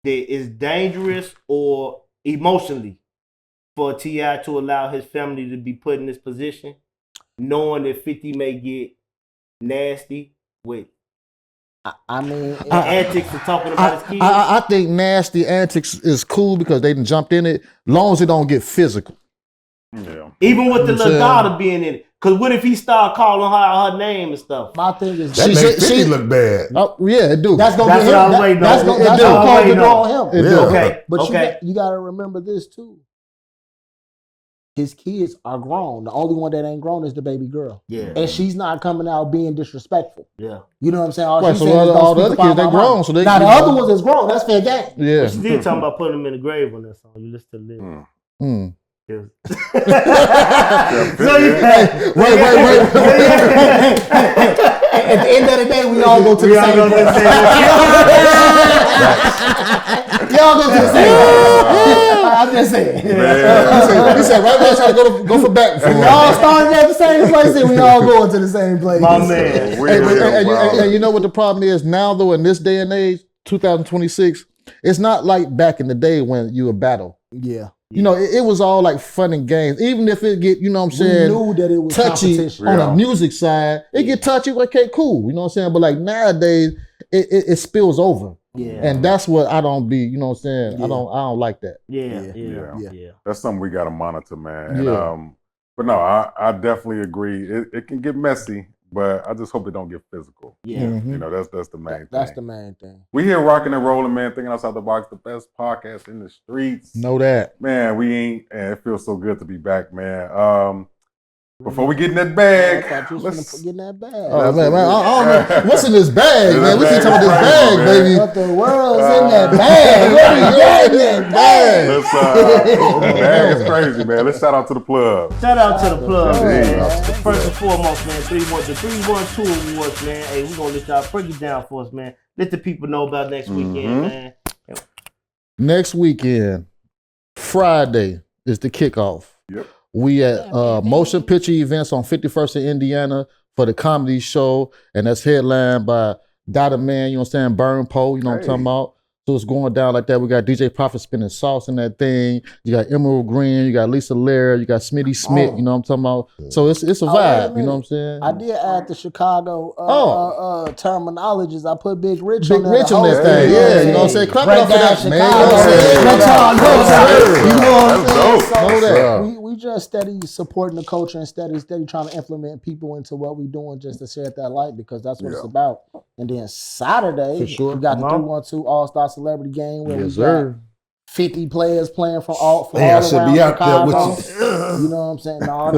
that it's dangerous or emotionally for T.I. to allow his family to be put in this position, knowing that 50 may get nasty with? I mean, antics and talking about his kids. I think nasty antics is cool because they done jumped in it, long as it don't get physical. Yeah. Even with the little daughter being in it. Because what if he start calling her name and stuff? My thing is that makes 50 look bad. Yeah, it do. That's gonna be him. That's gonna cause the draw him. Okay. But you gotta remember this too. His kids are grown. The only one that ain't grown is the baby girl. Yeah. And she's not coming out being disrespectful. Yeah. You know what I'm saying? All the other kids, they grown. So they now, the other ones is grown. That's fair game. Yeah. But she did talking about putting them in the grave on that song. You listen to Live. Wait. At the end of the day, we all go to the same place. Y'all go to the same place. I'm just saying. He said, right now, trying to go for back. We all started at the same place and we all going to the same place. My man. And you know what the problem is now, though, in this day and age, 2026, It's not like back in the day when you would battle. Yeah. You know, it was all like fun and games. Even if it get, you know what I'm saying, we knew that it was touchy competition. on the music side, it get touchy, okay, cool. You know what I'm saying? But like nowadays, it spills over. Yeah. And that's what I don't be, you know what I'm saying? Yeah. I don't like that. Yeah. That's something we gotta monitor, man. Yeah. And, but no, I definitely agree. It can get messy, but I just hope it don't get physical. Yeah. You know, that's the main thing. That's the main thing. We here rocking and rolling, man, thinking outside the box, the best podcast in the streets. Know that. Man, we ain't, and it feels so good to be back, man. Before we get in that bag, I thought you was finna get in that bag. Oh, man, I don't know. What's in this bag, man? We keep talking about this bag, baby. What the world's in that bag? What we got in that bag? Let's, bag is crazy, man. Let's shout out to the plug. Shout out to the plug, man. Yeah. First and foremost, man, the 312 Awards, man. Hey, we're gonna let y'all break it down for us, man. Let the people know about next weekend, man. Next weekend, Friday is the kickoff. Yep. We at Motion Picture Events on 51st in Indiana for the comedy show, and that's headlined by Dada Man, you know what I'm saying, Burn Poe, you know what I'm talking about. So it's going down like that. We got DJ Prophet spinning sauce in that thing. You got Emerald Green, you got Lisa Lair, you got Smitty Smith, you know what I'm talking about. So it's a vibe, you know what I'm saying? I did add the Chicago terminologies. I put Big Rich Big on there. Rich on that thing, yeah, you know what I'm saying? Clap it up for that, man. You know what I'm saying? That's dope. So we just steady supporting the culture and steady trying to implement people into what we're doing just to share that light, because that's what it's about. And then Saturday, we got the 312 All-Star Celebrity Game where we got 50 players playing from all Man, I around should be out there Chicago. with you. You know what I'm saying? No.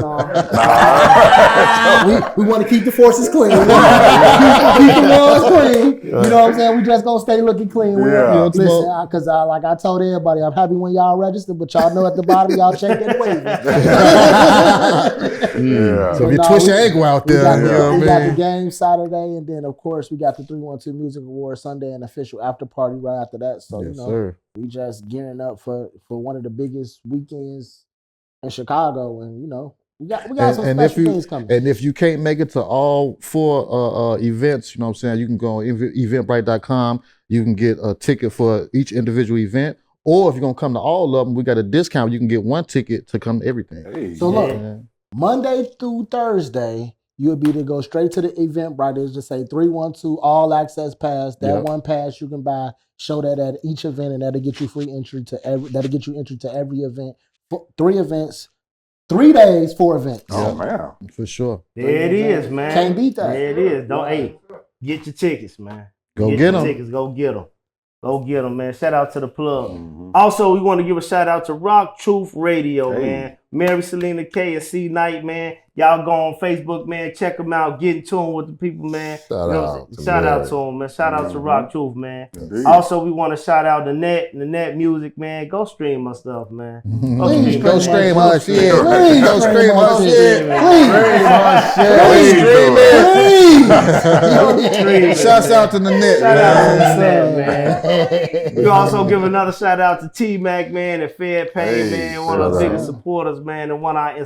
we want to keep the forces clean. keep the walls clean. You know what I'm saying? We just gonna stay looking clean. Listen, because like I told everybody, I'm happy when y'all register, but y'all know at the bottom y'all check that waiver. So if you twist your ankle out there, we got the game Saturday, and then of course we got the 312 Music Awards Sunday and official after party right after that. So we just gearing up for one of the biggest weekends in Chicago, and we got some special things coming. And if you can't make it to all 4 events, you know what I'm saying, you can go on eventbrite.com. You can get a ticket for each individual event, or if you're gonna come to all of them, we got a discount. You can get 1 ticket to come to everything. Hey, so look, Monday through Thursday, you'll be to go straight to the Eventbrite. It's just say 312 All Access Pass. That one pass you can buy. Show that at each event, and that'll get you free entry to every event. 3 events, 3 days, 4 events. Oh man, for sure. There it is, man. Can't beat that. There it is. Get your tickets, man. Go get them. Tickets. Go get them. Go get them, man. Shout out to the plug. Also, we want to give a shout out to Rock Truth Radio, man. Mary Selena K and C Knight, man. Y'all go on Facebook, man. Check them out. Get in tune with the people, man. Shout out to them, man. Shout out to Rock Truth, man. Also, we want to shout out the net music, man. Go stream my stuff, man. Go stream our shit. Go stream our shit. Please. Shouts out to the net. Shout out to the net, man. We also give another shout out to T-Mac, man, and Fed Pay, man. One of the biggest supporters, man, and one of our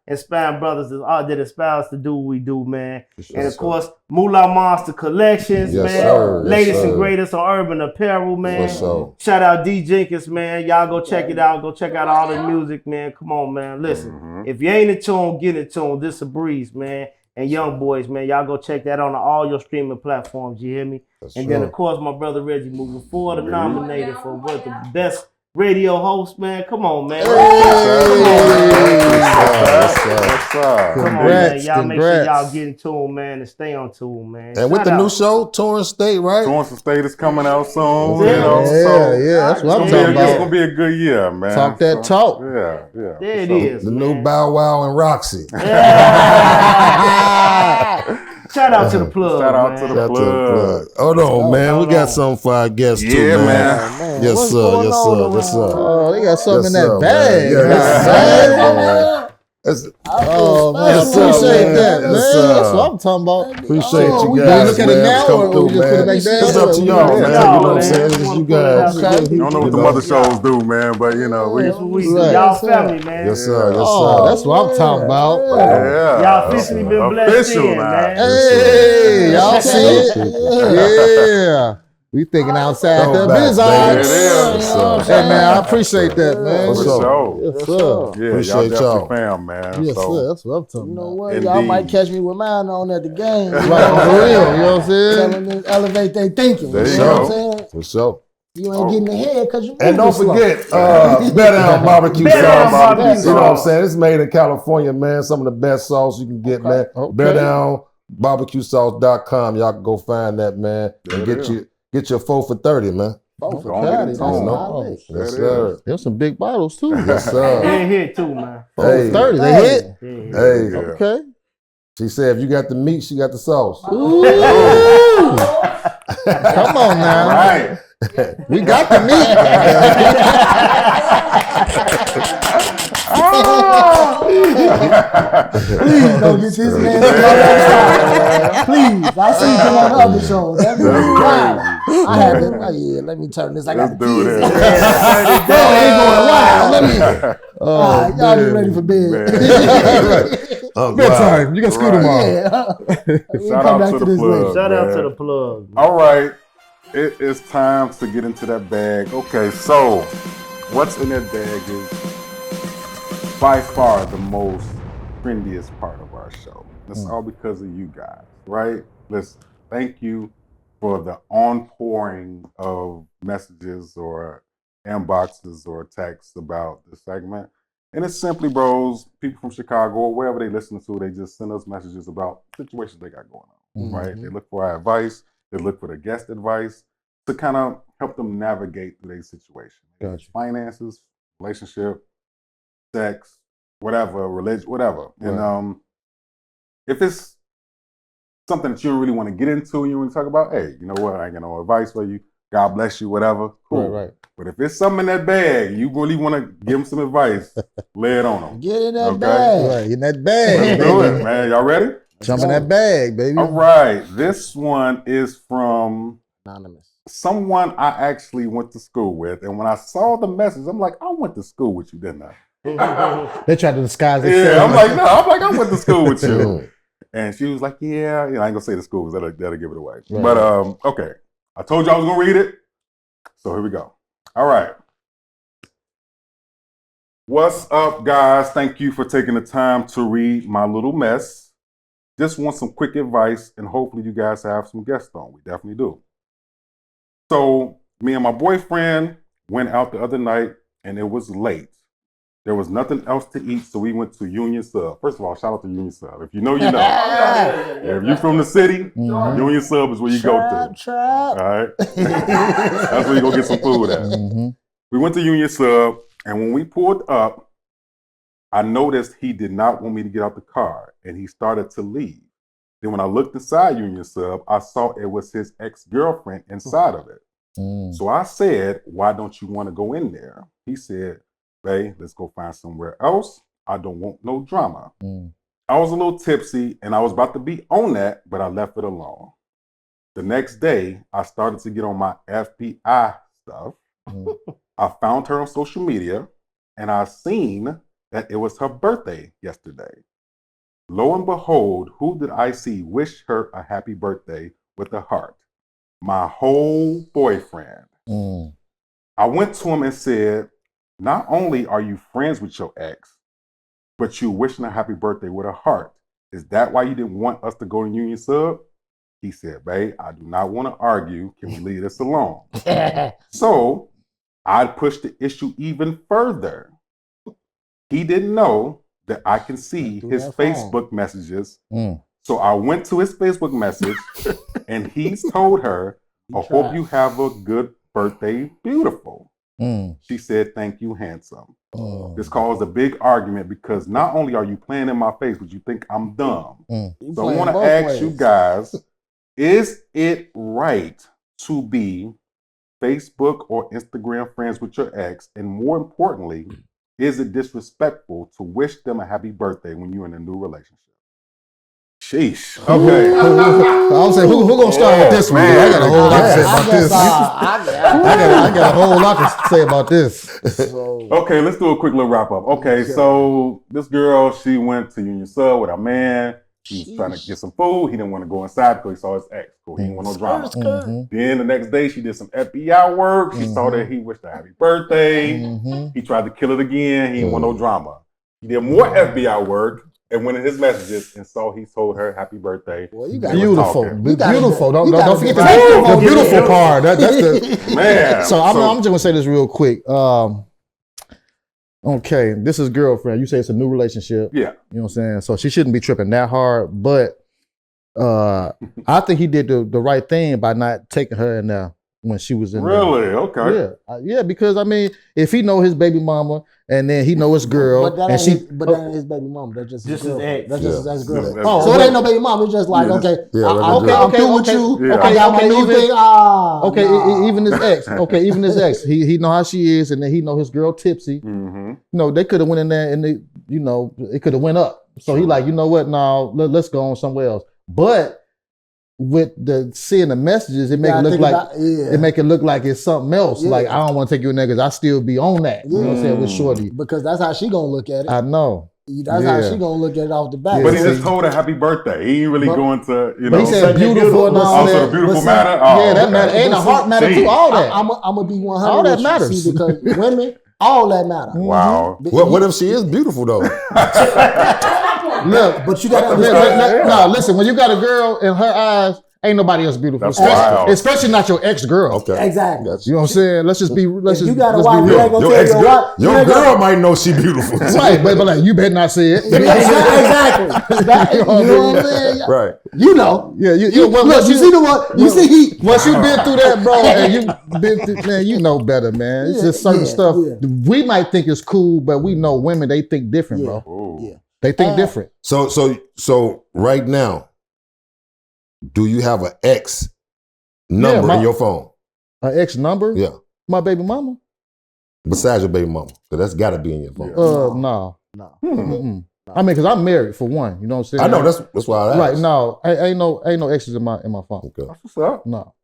inspiring brothers that inspire us to do what we do, man. And of course, Moolah Monster Collections, man. Latest and greatest on urban apparel, man. Shout out D Jenkins, man. Y'all go check it out. Go check out all the music, man. Come on, man. Listen, if you ain't in tune, get in tune. This a breeze, man. And Young Boys, man. Y'all go check that on all your streaming platforms. You hear me? Then, of course, my brother Reggie moving forward, nominated for what the best radio host, man. Come on, man. Congrats. Y'all make sure y'all get in tune, man, and stay on tune, man. And with the new show, Torrance State, right? Torrance State is coming out soon. That's what I'm talking about. It's gonna be a good year, man. Talk that talk. Yeah. There it is. The new Bow Wow and Roxy. Shout out to the plug. Shout out to the plug. Hold on, man. We got something for our guests too, man. Yes, sir. Oh, they got something in that bag. Oh man, appreciate that, man. That's what I'm talking about. Appreciate you We guys. look at it now, or we just put it back down? It's up to y'all, man. You know what I'm saying? It's you guys. I don't know what the other shows do, man, but y'all family, man. Yes, sir. Oh, that's what I'm talking about. Yeah. Y'all officially been blessed in, man. Hey, y'all see it? Yeah. We thinking outside Throw the back, biz baby. eyes. It is. Hey man, I appreciate that, man. For sure. Yes, sir. Yeah, Appreciate y'all y'all. definitely fam, man. Yes, so, sir. That's what I'm talking You know about. what? Y'all might Indeed. catch me with mine on at the game. You know Right, what I'm for saying? real, you know what I'm saying? Tell them to elevate their thinking. There you you know go. what I'm saying? For sure. You ain't getting ahead because you And don't moving slow. forget, Bear Down Barbecue Bear Down Sauce. Barbecue You know what I'm Sauce. saying? It's made in California, man. Some of the best sauce you can get, man. Okay. Bear Down BarbecueSauce.com. Y'all can go find that, man. And There it get your 4 for $30, man. Oh, for Don't get Patty, it that's tuned. solid. There Yes, it sir. is. There's some big bottles too. Yes, sir. They hit too, man. Hey. 30, they hit. Yeah. Hey, Yeah. Okay. she said if you got the meat, she got the sauce. Ooh. Come on now. Right. We got the meat. Please don't get this man started. Please. I see him on the other shows. That man is wild. I had to, let me turn this. I got the Let's do kids. this. Oh, they going wild. Let me. Oh, All right, y'all get man. ready for bed. Bedtime. You can scoot them off. Yeah. We'll Shout come out back to to the this plug. later. Shout out to man. the plug. All right. It is time to get into that bag. Okay, so what's in that bag is by far the most trendiest part of our show. It's all because of you guys, right? Listen, thank you for the onpouring of messages or inboxes or texts about the segment. And it's simply, bros, people from Chicago or wherever they listen to, they just send us messages about situations they got going on, right? They look for our advice. They look for the guest advice to kind of help them navigate through their situation. Gotcha. Finances, relationship, sex, whatever, religion, whatever. Right. And if it's something that you don't really want to get into and you want to talk about, hey, you know what? I ain't got no advice for you. God bless you, whatever. Cool. Right. But if it's something in that bag, you really want to give them some advice, lay it on them. Get in that Okay. bag. Right. In that bag. Let's do it, man. Y'all ready? Jump in that bag, baby. All right. This one is from Anonymous. someone I actually went to school with. And when I saw the message, I'm like, I went to school with you, didn't I? They tried to disguise Yeah, themselves. I'm like, no, I went to school with you. And she was like, yeah, I ain't gonna say the school because that'll give it away. Right. But okay. I told you I was gonna read it. So here we go. All right. What's up, guys? Thank you for taking the time to read my little mess. Just want some quick advice, and hopefully you guys have some guests on. We definitely do. So me and my boyfriend went out the other night, and it was late. There was nothing else to eat, so we went to Union Sub. First of all, shout out to Union Sub. If you know, you know. If you're from the city, Union Sub is where you go to. Trap. All right? That's where you go get some food at. Mm-hmm. We went to Union Sub, and when we pulled up, I noticed he did not want me to get out the car, and he started to leave. Then when I looked inside Union Sub, I saw it was his ex-girlfriend inside of it. So I said, why don't you want to go in there? He said, babe, let's go find somewhere else. I don't want no drama. I was a little tipsy, and I was about to be on that, but I left it alone. The next day, I started to get on my FBI stuff. I found her on social media, and I seen that it was her birthday yesterday. Lo and behold, who did I see wish her a happy birthday with a heart? My whole boyfriend. I went to him and said, not only are you friends with your ex, but you wishing a happy birthday with a heart. Is that why you didn't want us to go to Union Sub? He said, babe, I do not want to argue. Can we leave this alone? So I pushed the issue even further. He didn't know that I can see his Facebook messages. So I went to his Facebook message and he's told her, I hope you have a good birthday, beautiful. She said, thank you, handsome. This caused a big argument because not only are you playing in my face, but you think I'm dumb. So I want to ask you guys, is it right to be Facebook or Instagram friends with your ex? And more importantly, is it disrespectful to wish them a happy birthday when you're in a new relationship? Sheesh. Okay. I was saying, who gonna start with this one? I got a whole lot to say about this. I got a whole lot to say about this. Okay, let's do a quick little wrap up. Okay, so this girl, she went to Union Sub with her man. He was trying to get some food. He didn't want to go inside because he saw his ex. Cool. He didn't want no drama. Then the next day, she did some FBI work. She saw that he wished her happy birthday. He tried to kill it again. He didn't want no drama. He did more FBI work and went in his messages and saw he told her happy birthday. Well, you got beautiful. beautiful. Don't forget the beautiful part. That's the man. So I'm just gonna say this real quick. Okay, this is girlfriend. You say it's a new relationship. Yeah. You know what I'm saying? So she shouldn't be tripping that hard. But I think he did the right thing by not taking her in there when she was in Really? there. Okay. Yeah, because I mean, if he know his baby mama and then he know his girl, but that and ain't his baby mama. That's just his ex. That's just his ex-girlfriend. Yeah. So it ain't no baby mama. It's just like, okay, I'm through with you. Yeah. I got my new thing. Even his ex. Okay, even his ex. He know how she is, and then he know his girl tipsy. You know, they could have went in there and they, you know, it could have went up. So he like, you know what? Now let's go on somewhere else. But with the seeing the messages, it make it look like it make it look like it's something else. Yeah. Like, I don't want to take you in there because I still be on that. You know what I'm saying, with Shorty. Because that's how she gonna look at it. I know. That's how she gonna look at it off the bat. But he just told her happy birthday. He ain't really going to, you know. But he said beautiful and all that. Also the beautiful matter? Oh, yeah, that matter. And the heart matter too. All that. I'm gonna be 100. All that matters. See, because women, all that matter. Wow. What if she is beautiful though? Look, but you gotta understand. No, listen, when you got a girl in her eyes, ain't nobody else beautiful. Especially not your Okay. ex-girl. Exactly. You know what I'm saying? Let's just be you got a wife, real. you ain't gonna tell your wife. Your girl might know she beautiful. Right, but like, you better not say it. Exactly. You know what I'm saying? Right. You know. Yeah, you see the one. You see, once you've been through that, bro, and you've been through, man, you know better, man. It's just certain stuff we might think is cool, but we know women, they think different, bro. Yeah. They think different. So right now, do you have an ex number in your phone? An ex number? Yeah. My baby mama? Besides your baby mama, because that's got to be in your phone. No. I mean, because I'm married for one. You know what I'm saying? I know that's why I asked. Right? No, ain't no exes in my phone. Okay. That's what's up. No.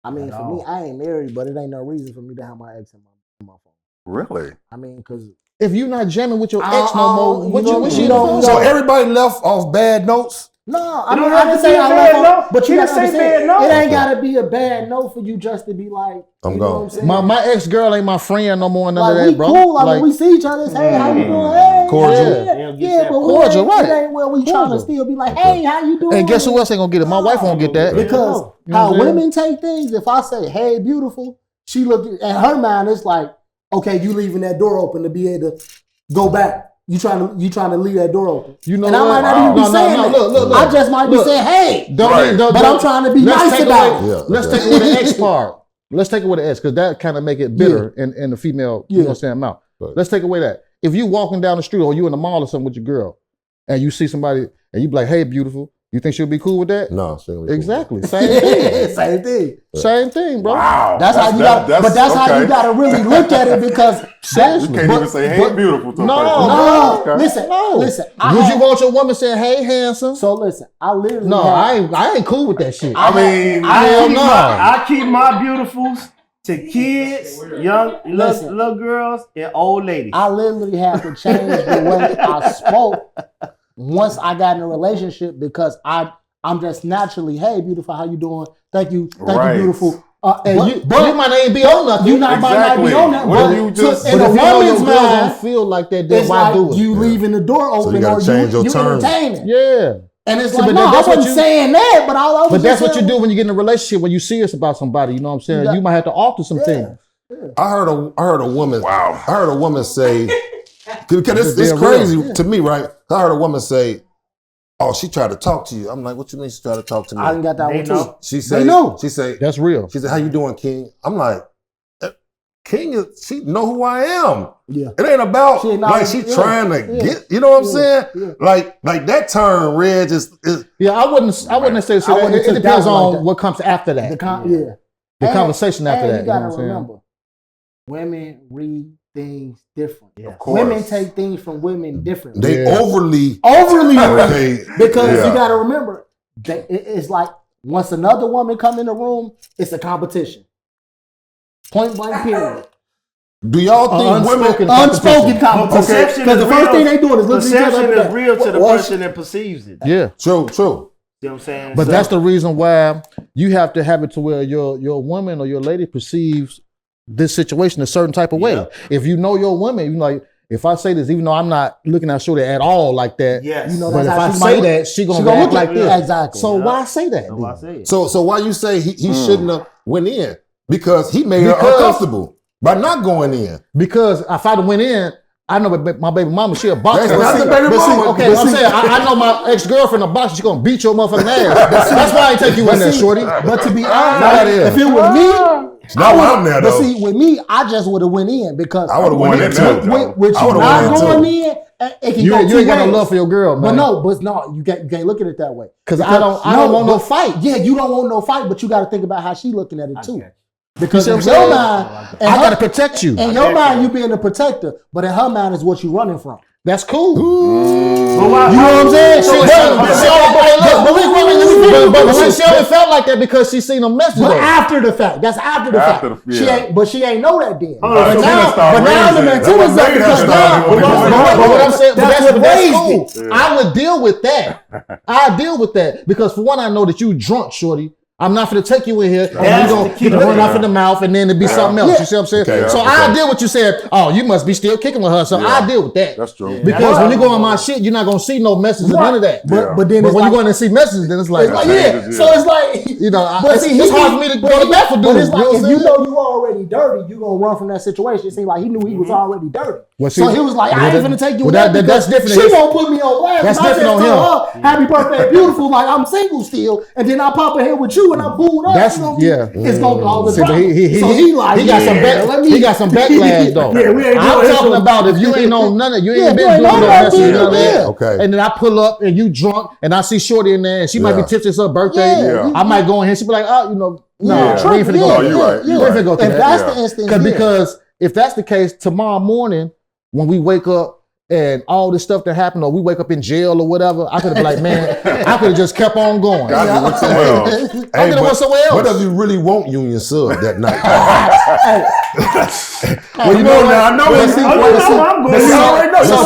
I mean, for me, I ain't married, but it ain't no reason for me to have my ex in my phone. Really? I mean, because if you're not jamming with your ex no more, what you wish you don't? So everybody left off bad notes? No, I mean, I didn't say I left, but you gotta understand, it ain't gotta be a bad note for you just to be like, I'm you gone. know what I'm saying? My ex girl ain't my friend no more. None of that, we bro. Cool. Like, when we see each other, it's, hey, how you doing? Hey, Cordial. Yeah, but cordial, right? It ain't where we trying to still be like, hey, how you doing? And guess who else ain't gonna get it? My wife won't get that. Because how women take things, if I say, hey, beautiful, she look at her mind, it's like, okay, you leaving that door open to be able to go back. You trying to leave that door open. You know, and I might not even be saying that. Look. I just might be saying, hey, but I'm trying to be nice about it. Let's take it with the X part. Let's take it with the S, because that kind of make it bitter in the female, you know what I'm saying, mouth. Let's take away that. If you walking down the street or you in the mall or something with your girl, and you see somebody and you be like, hey, beautiful, you think she'll be cool with that? No, she'll be cool. Exactly. Same thing. Same thing, bro. Wow. That's how you got. But that's how you got to really look at it, because you can't even say, hey, beautiful to a person. No. Listen. Would you want your woman saying, hey, handsome? So listen, I literally I ain't cool with that shit. I keep my beautifuls to kids, young little girls, and old ladies. I literally have to change the way I spoke once I got in a relationship, because I'm just naturally, hey, beautiful, how you doing? Thank you, beautiful. And you might not even be on nothing. You might not be on that. But you just in a woman's mind, don't feel like that. Then why do it? You leaving the door open, so or you entertaining. Yeah. And it's like, no, I wasn't saying that, but I was. But that's what you do when you get in a relationship, when you're serious about somebody. You know what I'm saying? You might have to alter some things. I heard a woman. Wow. I heard a woman say, because it's crazy to me, right? I heard a woman say, "Oh, she tried to talk to you." I'm like, "What you mean she tried to talk to me?" I didn't got that one too. She said, "She said that's real." She said, "How you doing, King?" I'm like, "King is she know who I am? Yeah, it ain't about she trying to get. You know what I'm saying? Yeah. Like that term, Reg is I wouldn't say that. It depends on what comes after that. The conversation after that. You gotta remember, women read things different. Yeah. Women take things from women differently. They overly read, because you gotta remember that it's like once another woman come in the room, it's a competition. Point blank period. Do y'all think women unspoken competition? Perception Because the first thing they doing is look at each other. Perception is real to the person that perceives it. Yeah. True. You know what I'm saying? But that's the reason why you have to have it to where your woman or your lady perceives this situation a certain type of way. Yep. If you know your woman, you like, if I say this, even though I'm not looking at Shorty at all like that, yes. You know, but if I she say might- that, she gonna look act like at this. Exactly. So why say that? So I say it. So why you say he shouldn't have went in? Because he made her uncomfortable by not going in. Because if I'd have went in, I know my baby mama, she a boxer. That's not the baby mama. Okay, I'm saying, I know my ex-girlfriend a boxer, she gonna beat your motherfucking ass. That's why I ain't take you in there, Shorty. But to be Not honest, it if it was me, It's not why I'm there, but though. see, with me, I just would have went in because I would've went in too. With I you would've not went in going too. in, it can You go two ain't got no ways. love for your girl, man. But no, you can't look at it that way. Because I don't want no fight. Yeah, you don't want no fight, but you got to think about how she looking at it too. Okay. Because You in see what I'm your saying? mind, I gotta protect you. in your mind, you being a protector, but in her mind is what you running from. That's cool. But why, You know what I'm saying? But she only felt like that because she seen them messages. But though. after the fact, that's after the After fact. the- She yeah. ain't, but she ain't know that then. on, But so now the antennas up because now. But what I'm saying, That's that's what raised cool. it. I would deal with that. I deal with that because for one, I know that you drunk, Shorty. I'm not gonna take you in here and That's you're gonna the key. get the run off in the mouth and then it'd be something else. Yeah. You see what I'm saying? Okay, So okay. I deal with you said, oh, you must be still kicking with her. So I deal with that. That's true. Because when you go on my shit, you're not gonna see no messages, none of that. But then But it's when like, you go in and see messages, then it's like, it's like, Yeah. so it's like, you know, but it's, see, it's hard for me to go to bat for But dudes. it's like, You know if what you I'm saying? know you already dirty, you gonna run from that situation. It seemed like he knew he was already dirty. Well, So see, he was like, well, I ain't that- finna take you well, with that- that's because different. She won't put me on blast. That's If I just different on tell her, happy birthday, beautiful, like I'm single still, and then I pop in here with you and I'm pulled up. That's- it's gonna be, yeah. It's gonna be all the See, but drama. So he like, he got some he got some backlash though. Yeah, we ain't I'm doing talking this. about if you ain't on none of you Yeah, ain't you been ain't doing on no that message, shit, none of that. yeah. Okay. And then I pull up and you drunk and I see Shorty in there and she might be Yeah. tipsy, it's her birthday. Yeah. I might go in here, she be like, oh, you know, no, Yeah. we ain't finna go. No, there. you right. We You ain't right. finna go to If that. that's Yeah. the instance, yeah. Because if that's the case, tomorrow morning when we wake up and all this stuff that happened, or we wake up in jail or whatever, I could have been like, man, I could have just kept on going. God, you went somewhere else. I could have went somewhere else. What if you really want Union Sub that night? Well, you know now, I know I'm going. So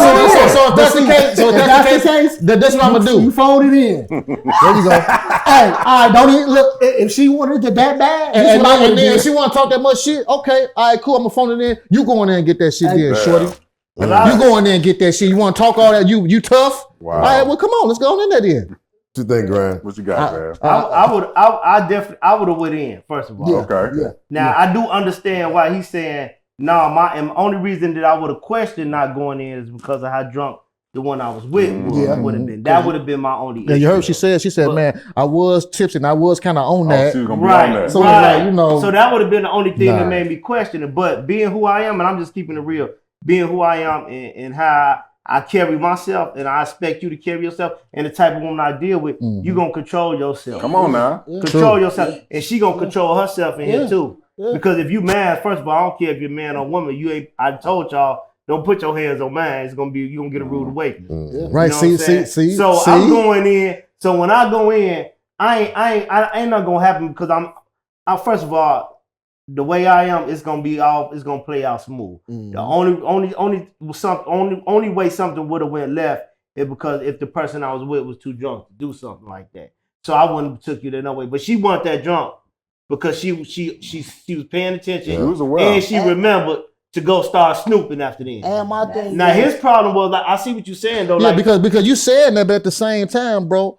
So if that's the case, if that's the case, then that's what I'm gonna you do. fold it in. There you go. Hey, all right, don't even look. If she wanted it that bad, this And what I would then if do. she want to talk that much shit, okay, all right, cool. I'm gonna phone it in. You go in there and get that shit then, shorty. You go in there and get that shit. You want to talk all that? You tough? Wow. All right, well, come on, let's go on in there then. What you think, Grant? What you got, man? I would have went in first of all. Yeah. Okay. Yeah. Now I do understand why he's saying no. And the only reason that I would have questioned not going in is because of how drunk the one I was with would have been. That would have been my only issue. Yeah, you heard what she said. She said, "Man, I was tipsy and I was kind of on that." She was gonna be on Right, that. So, right. like, you know, So that would have been the only thing Nah. that made me question it. But being who I am, and I'm just keeping it real, being who I am and how I carry myself, and I expect you to carry yourself, and the type of woman I deal with, you gonna control yourself. Come on now. Control yourself, and she gonna control herself in here too. Because if you mad, first of all, I don't care if you're man or woman. You ain't. I told y'all, don't put your hands on mine. It's gonna be you gonna get a rude awakening. right? You know what I'm See. saying? So I'm going in. So when I go in, I ain't not gonna happen because I first of all, the way I am, it's gonna play out smooth. The only way something would have went left is because if the person I was with was too drunk to do something like that. So I wouldn't have took you there no way. But she wasn't that drunk because she was paying attention She was aware. and she remembered to go start snooping after then. And my thing. Now his problem was like I see what you're saying though. Yeah, Like, because you said that, but at the same time, bro,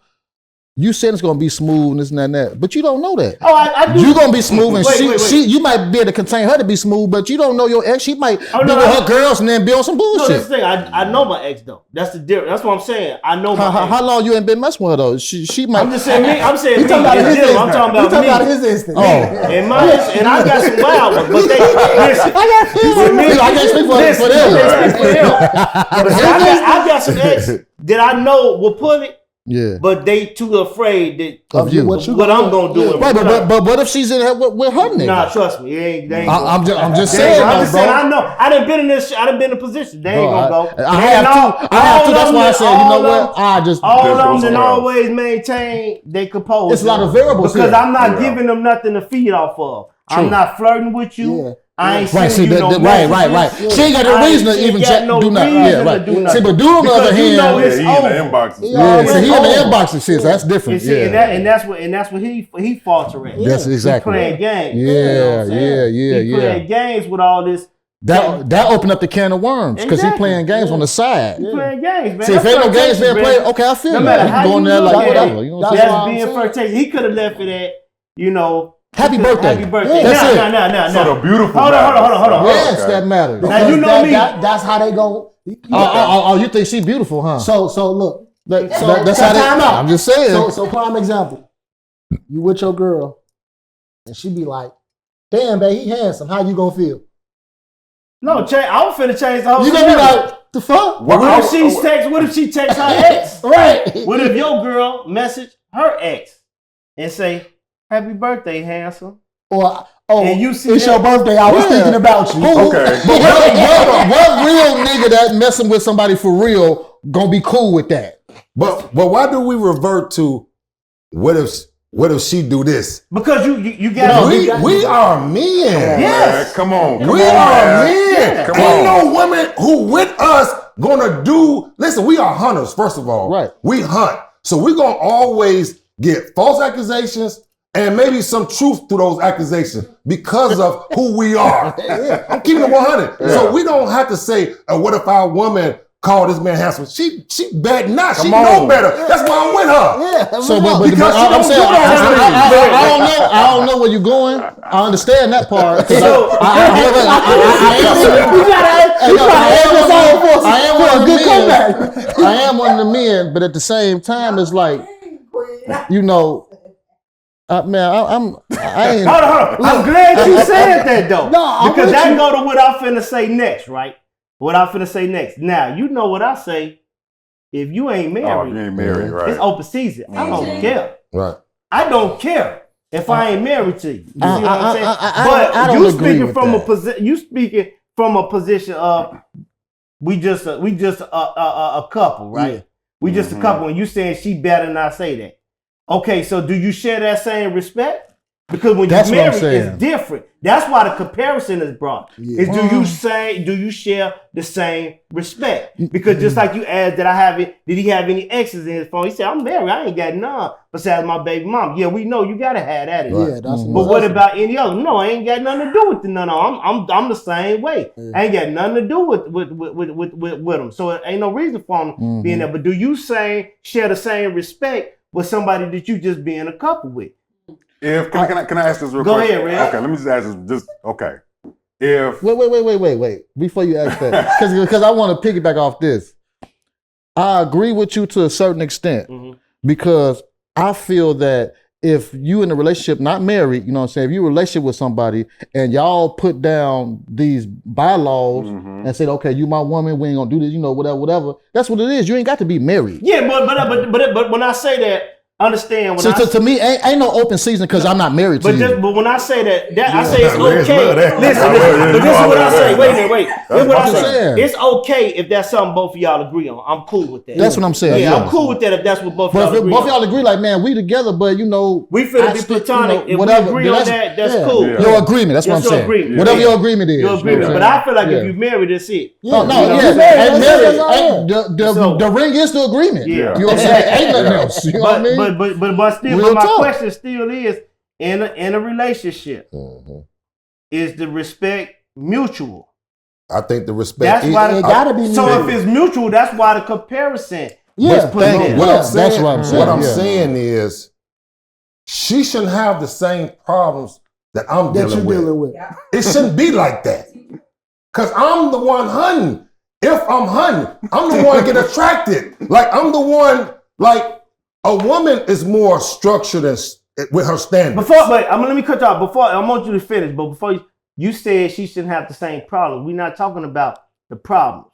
you said it's gonna be smooth and this and that, but you don't know that. oh, I do. You gonna be smooth, and Wait. she you might be able to contain her to be smooth, but you don't know your ex. She might Oh, be no, with I- her girls and then be on some No, bullshit. that's the thing. I know my ex though. That's the difference. That's what I'm saying. I know my ex. How long you ain't been messing with her though? She might. I'm just saying me. I'm saying me. talking about in his general. I'm instance. talking You about talking me. about his instance. Oh. And I got some wild ones, but they listen. With me, I can't speak for listen, them. I can't speak for them. But see, I got some ex that I know will pull it, Yeah. but they too afraid that Of you. what I'm gonna do. Right, but what if she's in her with her nigga? Nah, trust me, they ain't. I'm just They ain't- saying, I'm just bro. saying. I know. I done been in this. I done been in a position. They ain't Bro, gonna go. I have to. That's why I said, you know what? I just. All Just of go them and somewhere else. always maintain they compose. It's a lot of variables because here. I'm not Yeah. giving them nothing to feed off of. I'm not flirting with you. Yeah. I ain't Right, see, sending you no right. messages. She ain't got no reason to even do nothing. Yeah, right. See, but dude on the other hand, it's he in over. the inbox. Yeah, so he in the inbox and shit. So that's different. See, Yeah, and that's what he falter at. that's exactly. He playing games. Yeah, He playing games with all this. That opened up the can of worms because he playing games on the side. He playing games, man. See, if ain't no games being played, okay, I feel no you. matter You how can go in there like whatever. You know what I'm saying? That's being flirtatious. He could have left it at, Happy birthday. Happy birthday. That's it. No. So the beautiful. Hold on. Yes, that matters. Now you know me. That's how they go. Oh, you think she beautiful, huh? So look. That's how they. I'm just saying. So prime example. You with your girl, and she be like, "Damn, babe, he handsome. How you gonna feel?" No, I was finna change the whole. You gonna be like, "The fuck?" What if she texts her ex? Right. What if your girl message her ex and say, "Happy birthday, handsome"? And you see it's your birthday. I was thinking about you. Okay. But what real nigga that messing with somebody for real gonna be cool with that? But why do we revert to what if she do this? Because you got We are men. Yes. Come on. We are men. Yeah. Ain't no women who with us gonna do. Listen, we are hunters. First of all, Right. We hunt, so we gonna always get false accusations and maybe some truth to those accusations because of who we are. I'm keeping it 100. So we don't have to say, what if our woman called this man handsome? She bet not. She know better. That's why I'm with her. Yeah. So, but Because she I'm don't saying, do those I don't know where you're going. I understand that part. So- I am one of the men, but at the same time, it's like, man, I ain't. Hold on. I'm glad you said that though. No, because that go to what I'm finna say next, right? What I'm finna say next. Now, you know what I say. If you ain't married, you ain't married, right? it's open season. I don't care. Right. I don't care if I ain't married to you. You see what I'm saying? I don't you agree speaking with from that. a position. You speaking from a position of we just a couple, right? Yeah. We just a couple, and you saying she better not say that. Okay, so do you share that same respect? Because when you're married, it's different. That's why the comparison is brought. Yeah. Is do you share the same respect? Because just like you asked, did he have any exes in his phone? He said, I'm married, I ain't got none besides my baby mom. Yeah, we know you gotta have that in Yeah, that's But what about any other? No, I ain't got nothing to do with none of them. I'm the same way. Yeah. I ain't got nothing to do with them. So it ain't no reason for them being there. But do you share the same respect with somebody that you just being a couple with? Can I ask this real quick? Go ahead, Red. Okay, let me just ask this. Okay. If Wait. Before you ask that, because I want to piggyback off this. I agree with you to a certain extent because I feel that if you in a relationship, not married, you know what I'm saying, if you in a relationship with somebody and y'all put down these bylaws and said, okay, you my woman, we ain't gonna do this, whatever, that's what it is. You ain't got to be married. Yeah, but when I say that, understand when to me, ain't no open season because I'm not married to you. But when I say that I say it's okay. Listen, Yeah, but this is what I say. Wait. This is what I what I'm say. saying. It's okay if that's something both of y'all agree on. I'm cool with that. That's what I'm saying. Yeah, I'm cool with that if that's what both of But y'all if agree both on. y'all agree, like, man, we together, but We finna be platonic. If we agree on that, that's cool. Yeah. Your agreement, that's what I'm That's your saying. agreement. Whatever Yeah. your agreement is. Your agreement. You know But what I feel like Yeah. if you married, that's it. No, You yeah. married, Ain't that's married. all The ring is the agreement. Yeah. You know what I'm saying? Ain't nothing else. You know what I mean? But my question still is, in a relationship, is the respect mutual? I think the respect. That's why it gotta be So mutual. if it's mutual, that's why the comparison. Yeah. put in. What I'm saying, That's what I'm saying. What I'm Yeah. saying is, she shouldn't have the same problems that I'm that dealing you're with. dealing with. It shouldn't be like that. Cause I'm the one hunting. If I'm hunting, I'm the one get attracted. Like I'm the one. Like a woman is more structured and with her standards. Let me cut you off. Before I want you to finish, but before you said she shouldn't have the same problem. We're not talking about the problems.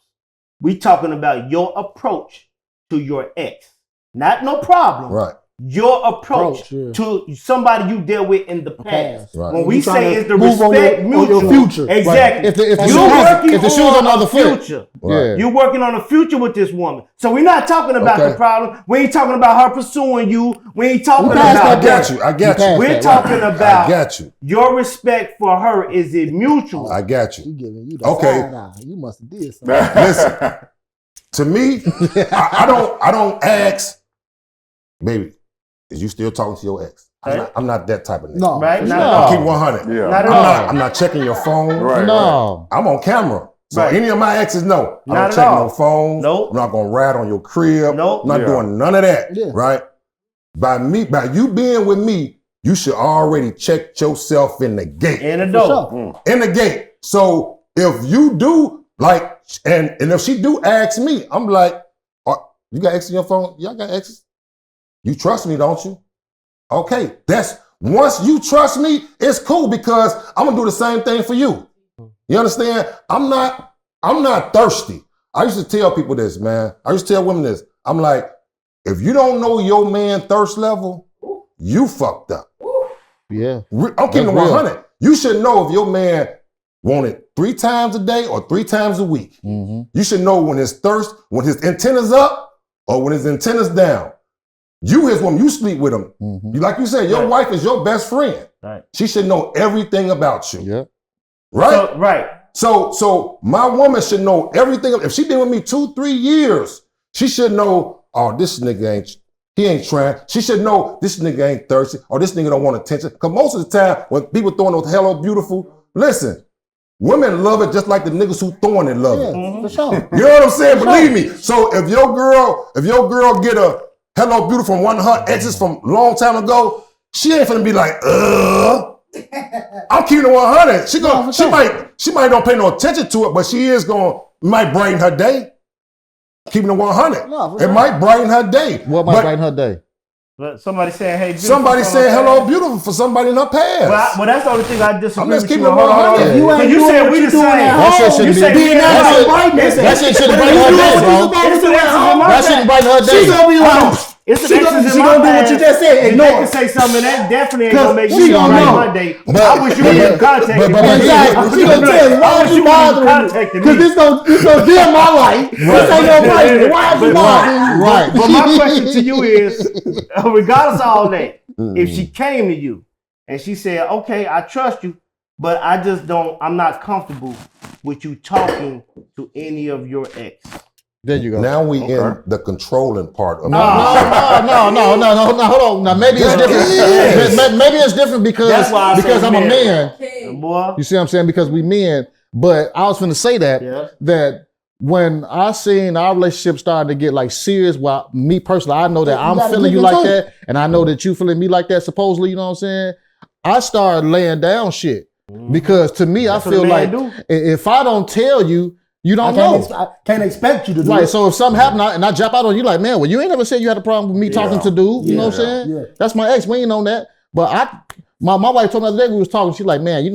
We talking about your approach to your ex. Not no problem. Right. your approach to somebody you dealt with in the past. Right. When we say it's the respect mutual, your future. exactly. Right. If the shoe's on the other future, you're working on a future with this woman. So we're not talking about the problem. We ain't talking about her pursuing you. We ain't talking about. I got you. We're talking about. I got you. Your respect for her, is it mutual? I got you. You giving you the side eye. You must have did something. Listen, to me, I don't ask, baby, is you still talking to your ex? I'm not that type of nigga. No, right? I'll keep 100. Yeah. Not at all. I'm not checking your phone. Right. no. I'm on camera. So any of my exes know. I Not don't at check all. no phone. Nope. I'm not gonna rat on your crib. Nope. I'm not doing none of that. Yeah. Right? By you being with me, you should already check yourself in the gate. In the For door. sure. In the gate. So if you do like, and if she do ask me, I'm like, you got exes in your phone? Y'all got exes? You trust me, don't you? Okay, once you trust me, it's cool because I'm gonna do the same thing for you. You understand? I'm not thirsty. I used to tell people this, man. I used to tell women this. I'm like, if you don't know your man thirst level, you fucked up. Yeah. I'm keeping it 100. You should know if your man want it 3 times a day or 3 times a week. Mm-hmm. You should know when his antenna's up or when his antenna's down. You his woman, you sleep with him. Mm-hmm. Like you said, your wife is your best friend. Right. She should know everything about you. Yeah. Right? So my woman should know everything. If she been with me 2-3 years, she should know, oh, this nigga ain't trying. She should know this nigga ain't thirsty or this nigga don't want attention. Because most of the time when people throwing those hello beautiful, listen, women love it just like the niggas who throwing it love it. For sure. You know what I'm saying? Believe me. So if your girl get a hello beautiful from one of her exes from a long time ago, she ain't finna be like, I'm keeping it 100. She might don't pay no attention to it, but she is might brighten her day. Keeping it 100. No, it might brighten her day. What might brighten her day? But somebody saying, hey, beautiful. Somebody saying hello beautiful for somebody in her past. Well, that's the only thing I disagree I'm just with you. keeping it 100. You said we the same. That shit shouldn't be. That shit shouldn't brighten her day, bro. That shouldn't brighten her day. She's gonna be like, It's she gonna do what you just said. And they Ignore can it. say something that definitely ain't gonna make She me gonna right know. Monday. I wish you would have contacted me. Exactly. She gonna tell you, why you bothering me? Because this gonna dim my light. This ain't no place. Why you bothering me? Right. But my question to you is, regardless of all that, if she came to you and she said, okay, I trust you, but I'm not comfortable with you talking to any of your ex. There you go. Now we in the controlling part of No, hold on. Now maybe it's different. Maybe it's different because I'm a man. Boy. You see what I'm saying? Because we men. But I was finna say that when I seen our relationship started to get like serious, well, me personally, I know that I'm feeling you like that, and I know that you feeling me like that, supposedly, you know what I'm saying? I started laying down shit. Because to me, I feel like if I don't tell you, you don't know. I can't expect you to do Right, it. so if something happened and I jump out on you like, man, well, you ain't never said you had a problem with me talking to dude. You know what I'm saying? Yeah. That's my ex. We ain't on that. But my wife told me the other day we was talking, she's like, man, you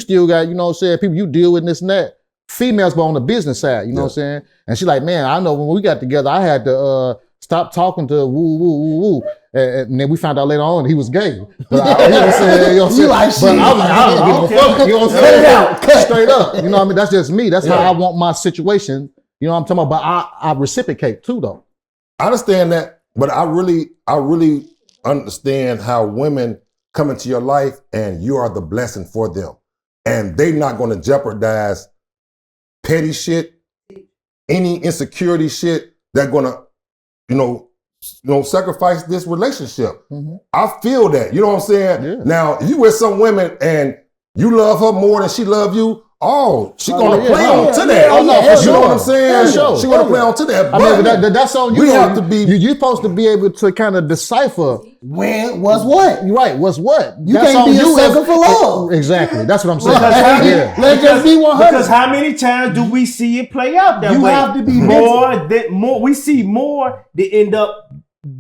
still got, you know what I'm saying, people you deal with this and that. Females, but on the business side, you know what I'm saying? And she's like, man, I know when we got together, I had to stop talking to woo. And then we found out later on he was gay. But I, you know what I'm saying? You know what I'm saying? like, But I was like, I don't give a fuck. You know what I'm saying? Straight up. You know what I mean? That's just me. That's how I want my situation. You know what I'm talking about? But I reciprocate too, though. I understand that, but I really understand how women come into your life and you are the blessing for them. And they're not going to jeopardize petty shit, any insecurity shit. They're going to, sacrifice this relationship. Mm-hmm. I feel that. You know what I'm saying? Yeah. Now, if you with some women and you love her more than she love you, she gonna play on to that. You know what I'm saying? She gonna play on to that. But I mean, that's on you. We have to be. You're supposed to be able to kind of decipher when what's what. Right? What's what? You can't be a sucker for love. Exactly. That's what I'm saying. Let's just be 100. Because how many times do we see it play out that way? You have to be more. We see more that end up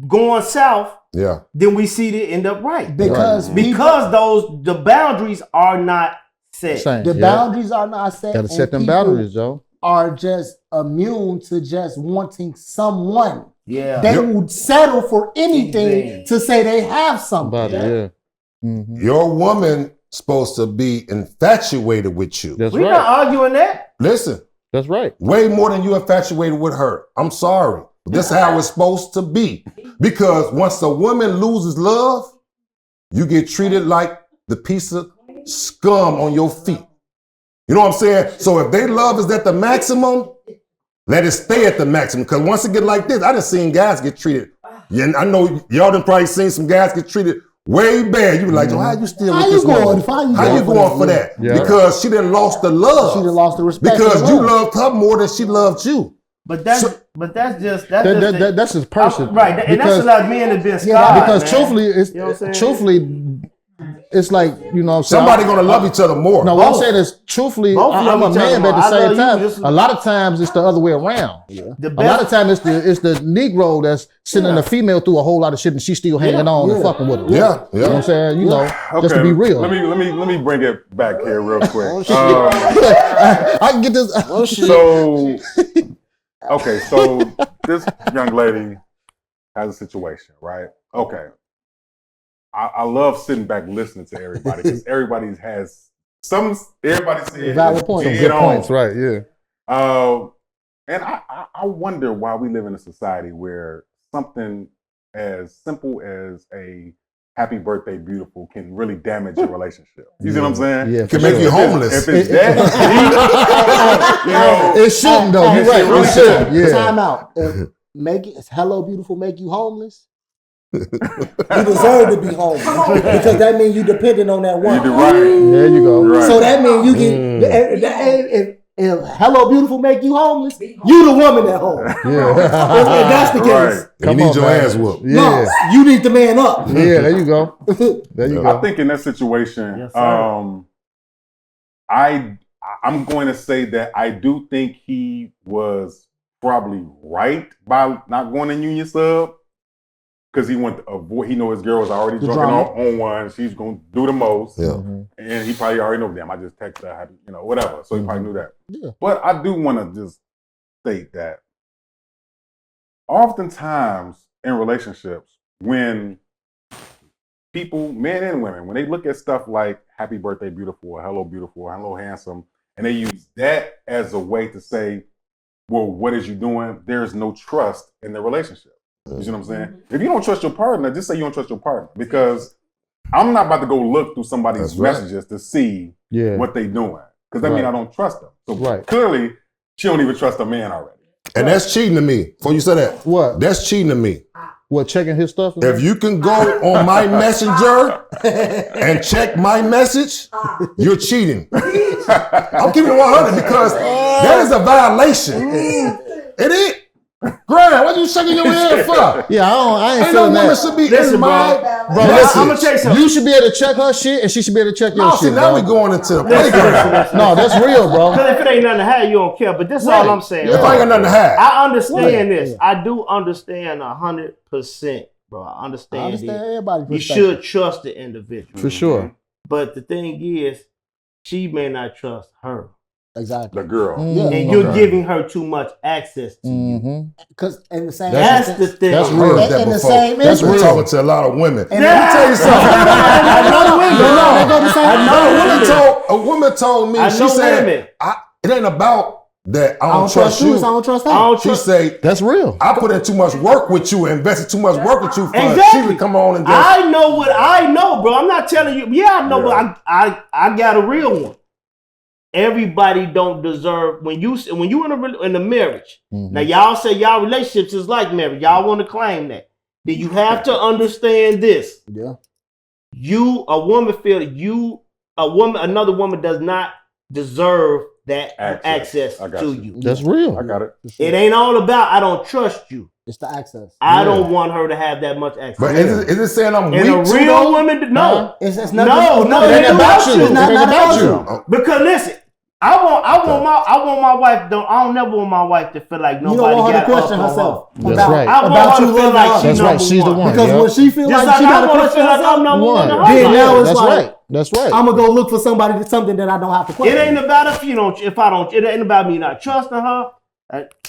going south. Yeah. Than we see that end up right. Because the boundaries are not set. The boundaries are not set. Gotta set them boundaries, Joe. Are just immune to just wanting someone. They would settle for anything to say they have something. Your woman supposed to be infatuated with you. We're not arguing that. Listen. That's right. Way more than you infatuated with her. I'm sorry. But this is how it's supposed to be. Because once a woman loses love, you get treated like the piece of scum on your feet. You know what I'm saying? So if their love is at the maximum, let it stay at the maximum. Because once it get like this, I done seen guys get treated. Yeah, I know y'all done probably seen some guys get treated way bad. You be like, how you still with this woman? How you going for that? Yeah. Because she done lost the love. She done lost the respect. Because you loved her more than she loved you. But that's that's his person, right? And that's a lot of men that been scarred. Because man. truthfully, it's You know what I'm saying? truthfully, it's like, you know what I'm saying? Somebody gonna love each other more. No, what I'm saying is, truthfully, Both I'm love a each other man, but more. at the I same love you. time, a lot of times it's the other way around. The A best, lot of times it's the Negro that's sending the female through a whole lot of shit, and she's still hanging on and fucking with her. Yeah, You know what I'm saying? You know, just to be real. Let me bring it back here real quick. I can get this. So, okay, so this young lady has a situation, right? Okay. I love sitting back listening to everybody because everybody says valid points. Some good points, right? Yeah. And I wonder why we live in a society where something as simple as a happy birthday beautiful can really damage your relationship. You see what I'm saying? Yeah, Can make you homeless. If it's that deep, you know, it shouldn't though. You're right. really It should. Yeah. Time out. Make it hello beautiful make you homeless. You deserve to be homeless because that means you dependent on that one. you're right. There you go. Right. So that means you can. If hello beautiful make you homeless, you the woman at home. Yeah. If that's the case, Right. You need your ass whooped. Yeah. no, you need the man up. Yeah. There you go. There you I go. think in that situation, Yes, sir. I'm going to say that I do think he was probably right by not going in union sub because he wanted to avoid. He know his girl was already The drunk drama. on one. She's going to do the most, Yeah. and he probably already know. Damn, I just texted her, whatever. So he probably knew that. Yeah. But I do want to just state that oftentimes in relationships, when people, men and women, when they look at stuff like happy birthday beautiful or hello handsome, and they use that as a way to say, well, what is you doing? There's no trust in the relationship. You see what I'm saying? If you don't trust your partner, just say you don't trust your partner because I'm not about to go look through somebody's That's right. messages to see Yeah. what they doing because that means Right. I don't trust them. So Right. clearly, she don't even trust a man already. And that's cheating to me. Before you say that, What? that's cheating to me. What? Checking his stuff? If you can go on my messenger and check my message, you're cheating. I'm keeping it 100 because that is a violation. It is. Graham, what you shaking your head for? Yeah, I ain't Ain't no feeling woman that. should be Listen, in my Bro, message. I'm gonna tell you something. You should be able to check her shit, and she should be able to check your No, see, shit. now bro. we going into the playground. No, that's real, bro. Because if it ain't nothing to have, you don't care. But this is all I'm saying. If I ain't got nothing to hide. I understand Right. this. I do understand 100%, bro. I understand, I understand it. everybody's You perspective. should trust the individual. For sure. But the thing is, she may not trust her. Exactly. The girl. Yeah. And you're giving her too much access to you. Mm-hmm. Because in the same That's instance, the thing. That's I've real. heard that In the before. same That's instance. real. Talking to a lot of women. And Let me tell you something. A woman told me, I she know said, women. it ain't about that I I don't don't trust you, you. so I don't trust I her. don't She trust. say, That's real. I put in too much work with you and invested too much work with you for Exactly. she to come on and just I know what I know, bro. I'm not telling you. Yeah, I know, but I got a real one. Everybody don't deserve when you in a marriage. Mm-hmm. Now y'all say y'all relationships is like marriage. Y'all want to claim that. Then you have to understand this. Yeah. A woman feel that another woman does not deserve that access I got to you. you. That's real. I got it. It ain't all about I don't trust you. It's the access. I don't want her to have that much access. But is it saying I'm and weak a too, real though? woman, no. It's No, nothing. it ain't about you. It's not about you. Because listen, I want my wife. I don't never want my wife to feel like You nobody don't want her got to question up on herself her. That's about, right. I want about her you to feel loving like her. she's That's right. number She's the one. Because Yep. when she feels Just like she like got I to want to question feel like herself, I'm number one. in her Then life. now it's That's like, right. That's right. I'm gonna go look for something that I don't have to It question. ain't about it ain't about me not trusting her.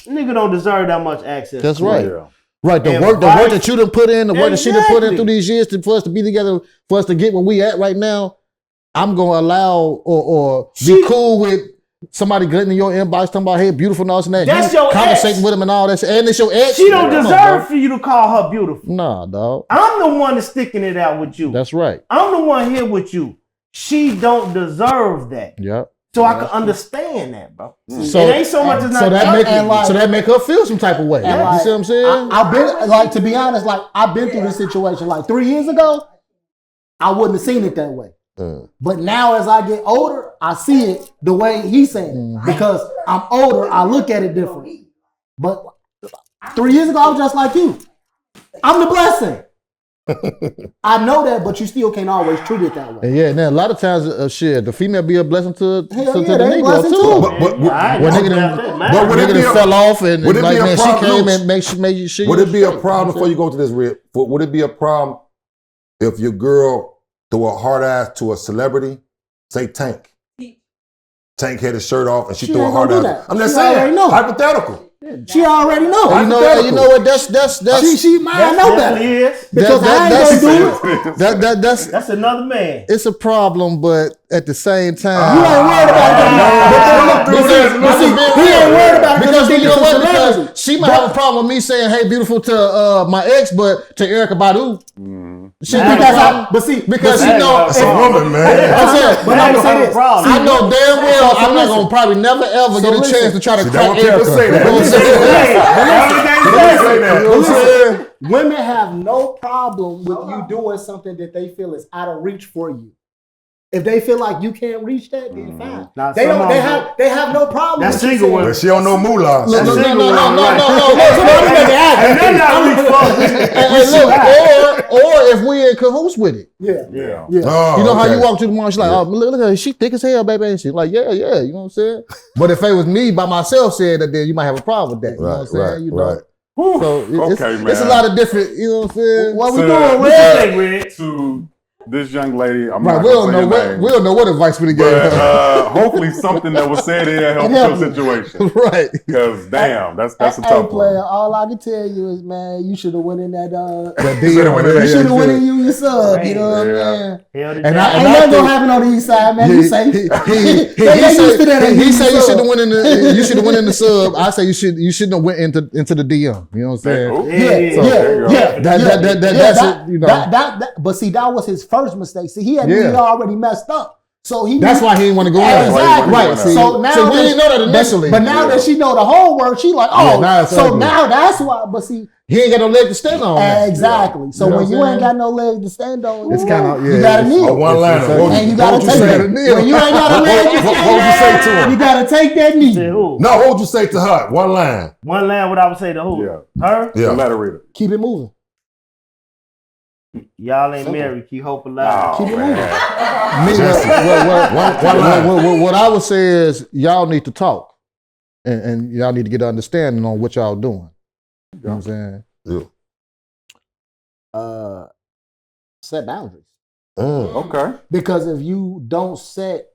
Nigga don't deserve that much access. That's to right. her. Right, the work that you done put in, the work that she done put in through these years for us to be together, for us to get where we at right now, I'm gonna allow or be cool with somebody getting in your inbox talking about, hey, beautiful and all that. That's you your conversating ex. with him and all that shit. And it's your ex. She don't deserve for you to call her beautiful. Nah, dog. I'm the one that's sticking it out with you. That's right. I'm the one here with you. She don't deserve that. Yep. So I can understand that, bro. So it ain't so much as not. So that make her feel some type of way. You Like, see what I'm saying? I've been like, to be honest, like I've been through this situation. Like 3 years ago, I wouldn't have seen it that way. But now as I get older, I see it the way he's saying it. Because I'm older, I look at it different. But 3 years ago, I was just like you. I'm the blessing. I know that, but you still can't always treat it that way. And yeah, now a lot of times, shit, the female be a blessing to the nigga blessing too. too. But when nigga fell off and would it like be a man, problem, she came Looch? and made you shit. Would it be a problem before you go to this, Red? Would it be a problem if your girl threw a hard ass to a celebrity, say Tank? Tank had his shirt off and she threw a hard ass. I'm just saying, hypothetical. She already know. You know what? That's she might know that. Because I ain't gonna do it. That's another man. It's a problem, but at the same time, You ain't worried about that. He ain't worried about it because you know what? Because Because she might have a problem with me saying, "Hey, beautiful" to my ex, but to Erykah Badu, she because she know it's a woman, man. I'm saying, but I'm gonna say this. I know damn well I'm not gonna probably never ever get a chance to try to crack Erykah. Women have no problem with you doing something that they feel is out of reach for you. If they feel like you can't reach that, then fine. They have no problem. That's single women. But she don't know moolah. No. Or if we in cahoots with it. Yeah. Oh, you know how you walk to the mall, she's like, oh, look at her, she thick as hell, baby. And she's like, yeah, you know what I'm saying? But if it was me by myself saying that, then you might have a problem with that. You know what I'm saying? You know? So it's a lot of different, you know what I'm saying? What we doing, Red? To this young lady, I'm right, not we don't know what advice we gave her. Hopefully something that was said here helped your situation. Right. Because damn, that's a Hey, tough player, one. all I can tell you is, man, you should have went in that You should have went in your sub, you know what I'm saying? And ain't nothing gonna happen on the east side, man. You safe. He said you should have went in the you should have went in the sub. I say you shouldn't have went into the DM. You know what I'm saying? Yeah. That's it. You know. But see, that was his first mistake. See, he already messed up. So that's why he didn't want to go in. Exactly. Right. So now we didn't know that initially. But now that she know the whole word, she like, now that's why. But see, he ain't got no leg to stand on. Exactly. So when you ain't got no legs to stand on, it's kind of you gotta kneel. One liner. And you gotta take that. When you ain't got a leg to stand on, what would you say to him? You gotta take that knee. Who? No, what would you say to her? One line. One line. What I would say to who? Yeah. Her. Yeah. Let her read it. Keep it moving. Y'all ain't married. Keep hope alive. Keep it moving. What I would say is y'all need to talk, and y'all need to get an understanding on what y'all doing. You know what I'm saying? Yeah. Set boundaries. Okay. Because if you don't set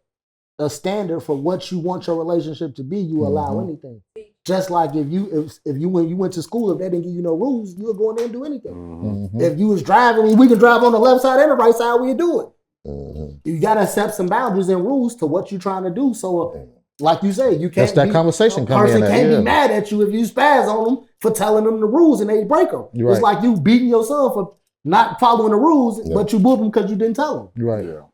a standard for what you want your relationship to be, you allow anything. Just like if you when you went to school, if they didn't give you no rules, you would go in there and do anything. If you was driving, we can drive on the left side and the right side, we do it. You gotta set some boundaries and rules to what you're trying to do. So, like you say, you can't. That's that conversation coming in. Person can't be mad at you if you spaz on them for telling them the rules and they break them. Right. It's like you beating your son for not following the rules, but you whoop him because you didn't tell him. Right. Yeah.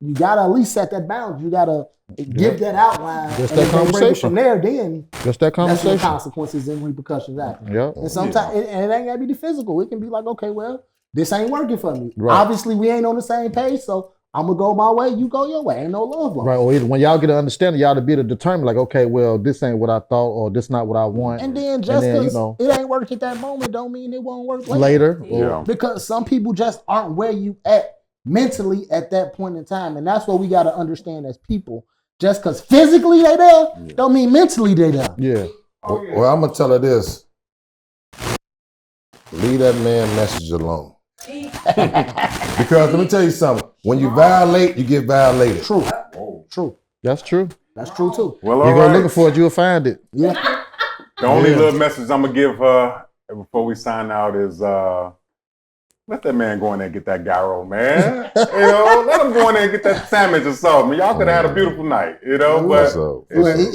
You gotta at least set that boundary. You gotta give that outline. Just and that if they break it conversation. from there, then Just that that's when conversation. consequences and repercussions happen. Yeah. And sometimes and it ain't gotta be the physical. It can be like, okay, well, this ain't working for me. Right. Obviously, we ain't on the same page, so I'm gonna go my way. You go your way. Ain't no love lost. Right. Or either when y'all get an understanding, y'all to be able to determine, like, okay, well, this ain't what I thought, or this not what I want. And then just because you know, it ain't working at that moment, don't mean it won't work later. Yeah. Because some people just aren't where you at mentally at that point in time, and that's what we got to understand as people. Just because physically they there, don't mean mentally they there. Yeah. Well, I'm gonna tell her this. Leave that man message alone. Because let me tell you something. When you violate, you get violated. True. True. That's true. That's true too. Well, You all go right. looking for it, you'll find it. Yeah. The only little message I'm gonna give her before we sign out is let that man go in there and get that gyro, man. You know, let him go in there and get that sandwich or something. Y'all could have had a beautiful night, you know. But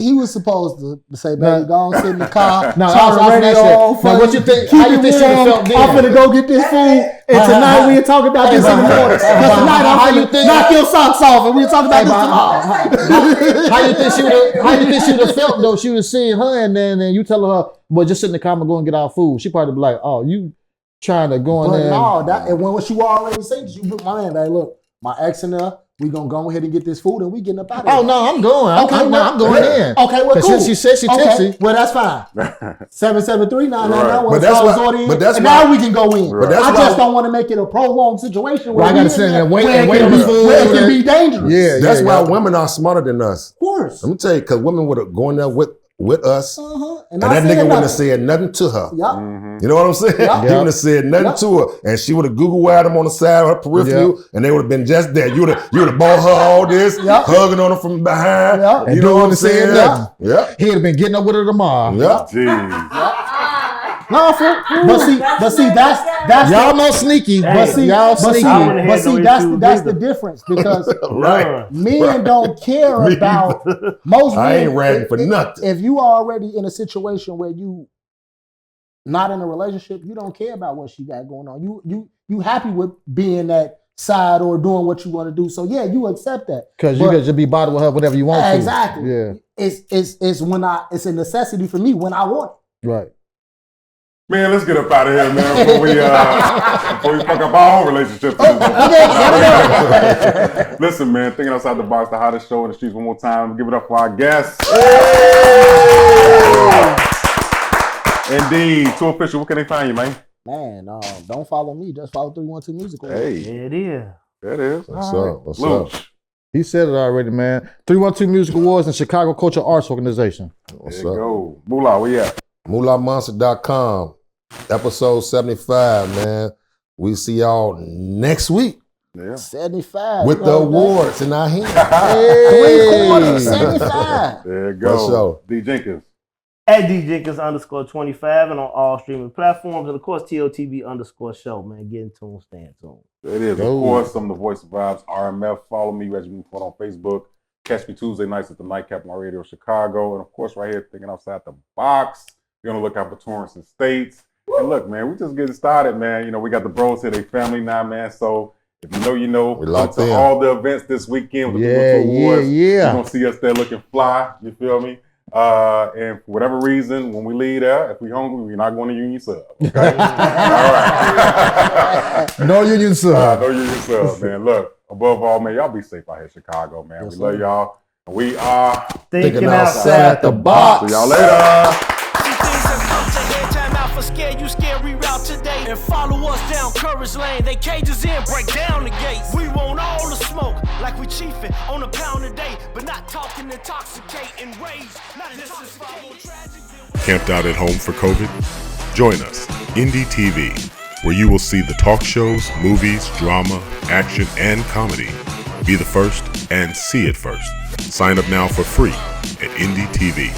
he was supposed to say, "Baby, go on, sit in the car." No, turn the radio on. Now, what you think? How you think she would have felt then? I'm finna go get this food, and tonight we talk about this in the morning. Because tonight I'm finna knock your socks off, and we talk about this tomorrow. How you think she would have felt though? She was seeing her, and then you tell her, "Well, just sit in the car and go and get our food." She probably be like, "Oh, you." Trying to go in there. No, and when you already said, you put my hand, hey, look, my ex in there, we gonna go ahead and get this food and we getting up out of here. Oh no, I'm going. I'm going in. Okay, well, cool. She said she tipsy. Well, that's fine. 773-999. But that's why. Now we can go in. Right. I just don't want to make it a prolonged situation where I gotta sit there and wait where it can be dangerous. Yeah, that's why women are smarter than us. Of course. Let me tell you, because women would have gone there with us, and that nigga wouldn't have said nothing to her. Yep. You know what I'm saying? Yep. He wouldn't have said nothing to her, and she would have Google-eyed him on the side of her peripheral, and they would have been just there. You would have bought her all this, hugging on her from behind. Yep. You know what I'm saying? Yeah. He'd have been getting up with her tomorrow. Yeah. Jeez. No, but see, that's y'all more sneaky. Hey, Y'all sneaky. That's the difference because men don't care about most men. I ain't ratting for nothing. If you are already in a situation where you not in a relationship, you don't care about what she got going on. You happy with being that side or doing what you want to do. So yeah, you accept that because you can just be bothered with her whatever you want to. Exactly. Yeah. It's when it's a necessity for me when I want it. Right. Man, let's get up out of here, man, before we fuck up our own relationships. Listen, man, thinking outside the box, the hottest show in the streets one more time. Give it up for our guests. Indeed. Too official. Where can they find you, man? Man, don't follow me. Just follow 312 Musical. Hey. There it is. There it is. What's up? What's Looch. up? He said it already, man. 312 Music Awards and Chicago Cultural Arts Organization. What's There you up? go. Moolah, where you at? MoolahMonster.com. Episode 75, man. We see y'all next week. Yeah. 75. With the awards in our hands. Hey. 75. There you go. For sure. D. Jenkins. At DJenkins_25 and on all streaming platforms. And of course, TOTB_show, man. Get in tune, stay in tune. It is, of course, I'm the voice of vibes, RMF. Follow me, Reggie Newport, on Facebook. Catch me Tuesday nights at the Nightcap on my radio Chicago. And of course, right here, thinking outside the box. You're going to look out for Torrance and States. And look, man, we just getting started, man. You know, we got the bros here, they family now, man. So if you know, you know. We locked in. All the events this weekend with the awards. Yeah. You're going to see us there looking fly. You feel me? And for whatever reason, when we leave there, if we hungry, we're not going to Union Sub. Okay? All right. No Union Sub. No Union Sub, man. Look, above all, man, y'all be safe out here in Chicago, man. We love y'all. And we are Thinking outside the box. See y'all later. Scare you, reroute today and follow us down Courage Lane. They cages in, break down the gates. We want all the smoke, like we chiefing on a pound a day, but not talking intoxicating rage. Not Camped out at home for COVID? Join us, Indie TV, where you will see the talk shows, movies, drama, action, and comedy. Be the first and see it first. Sign up now for free at Indie TV.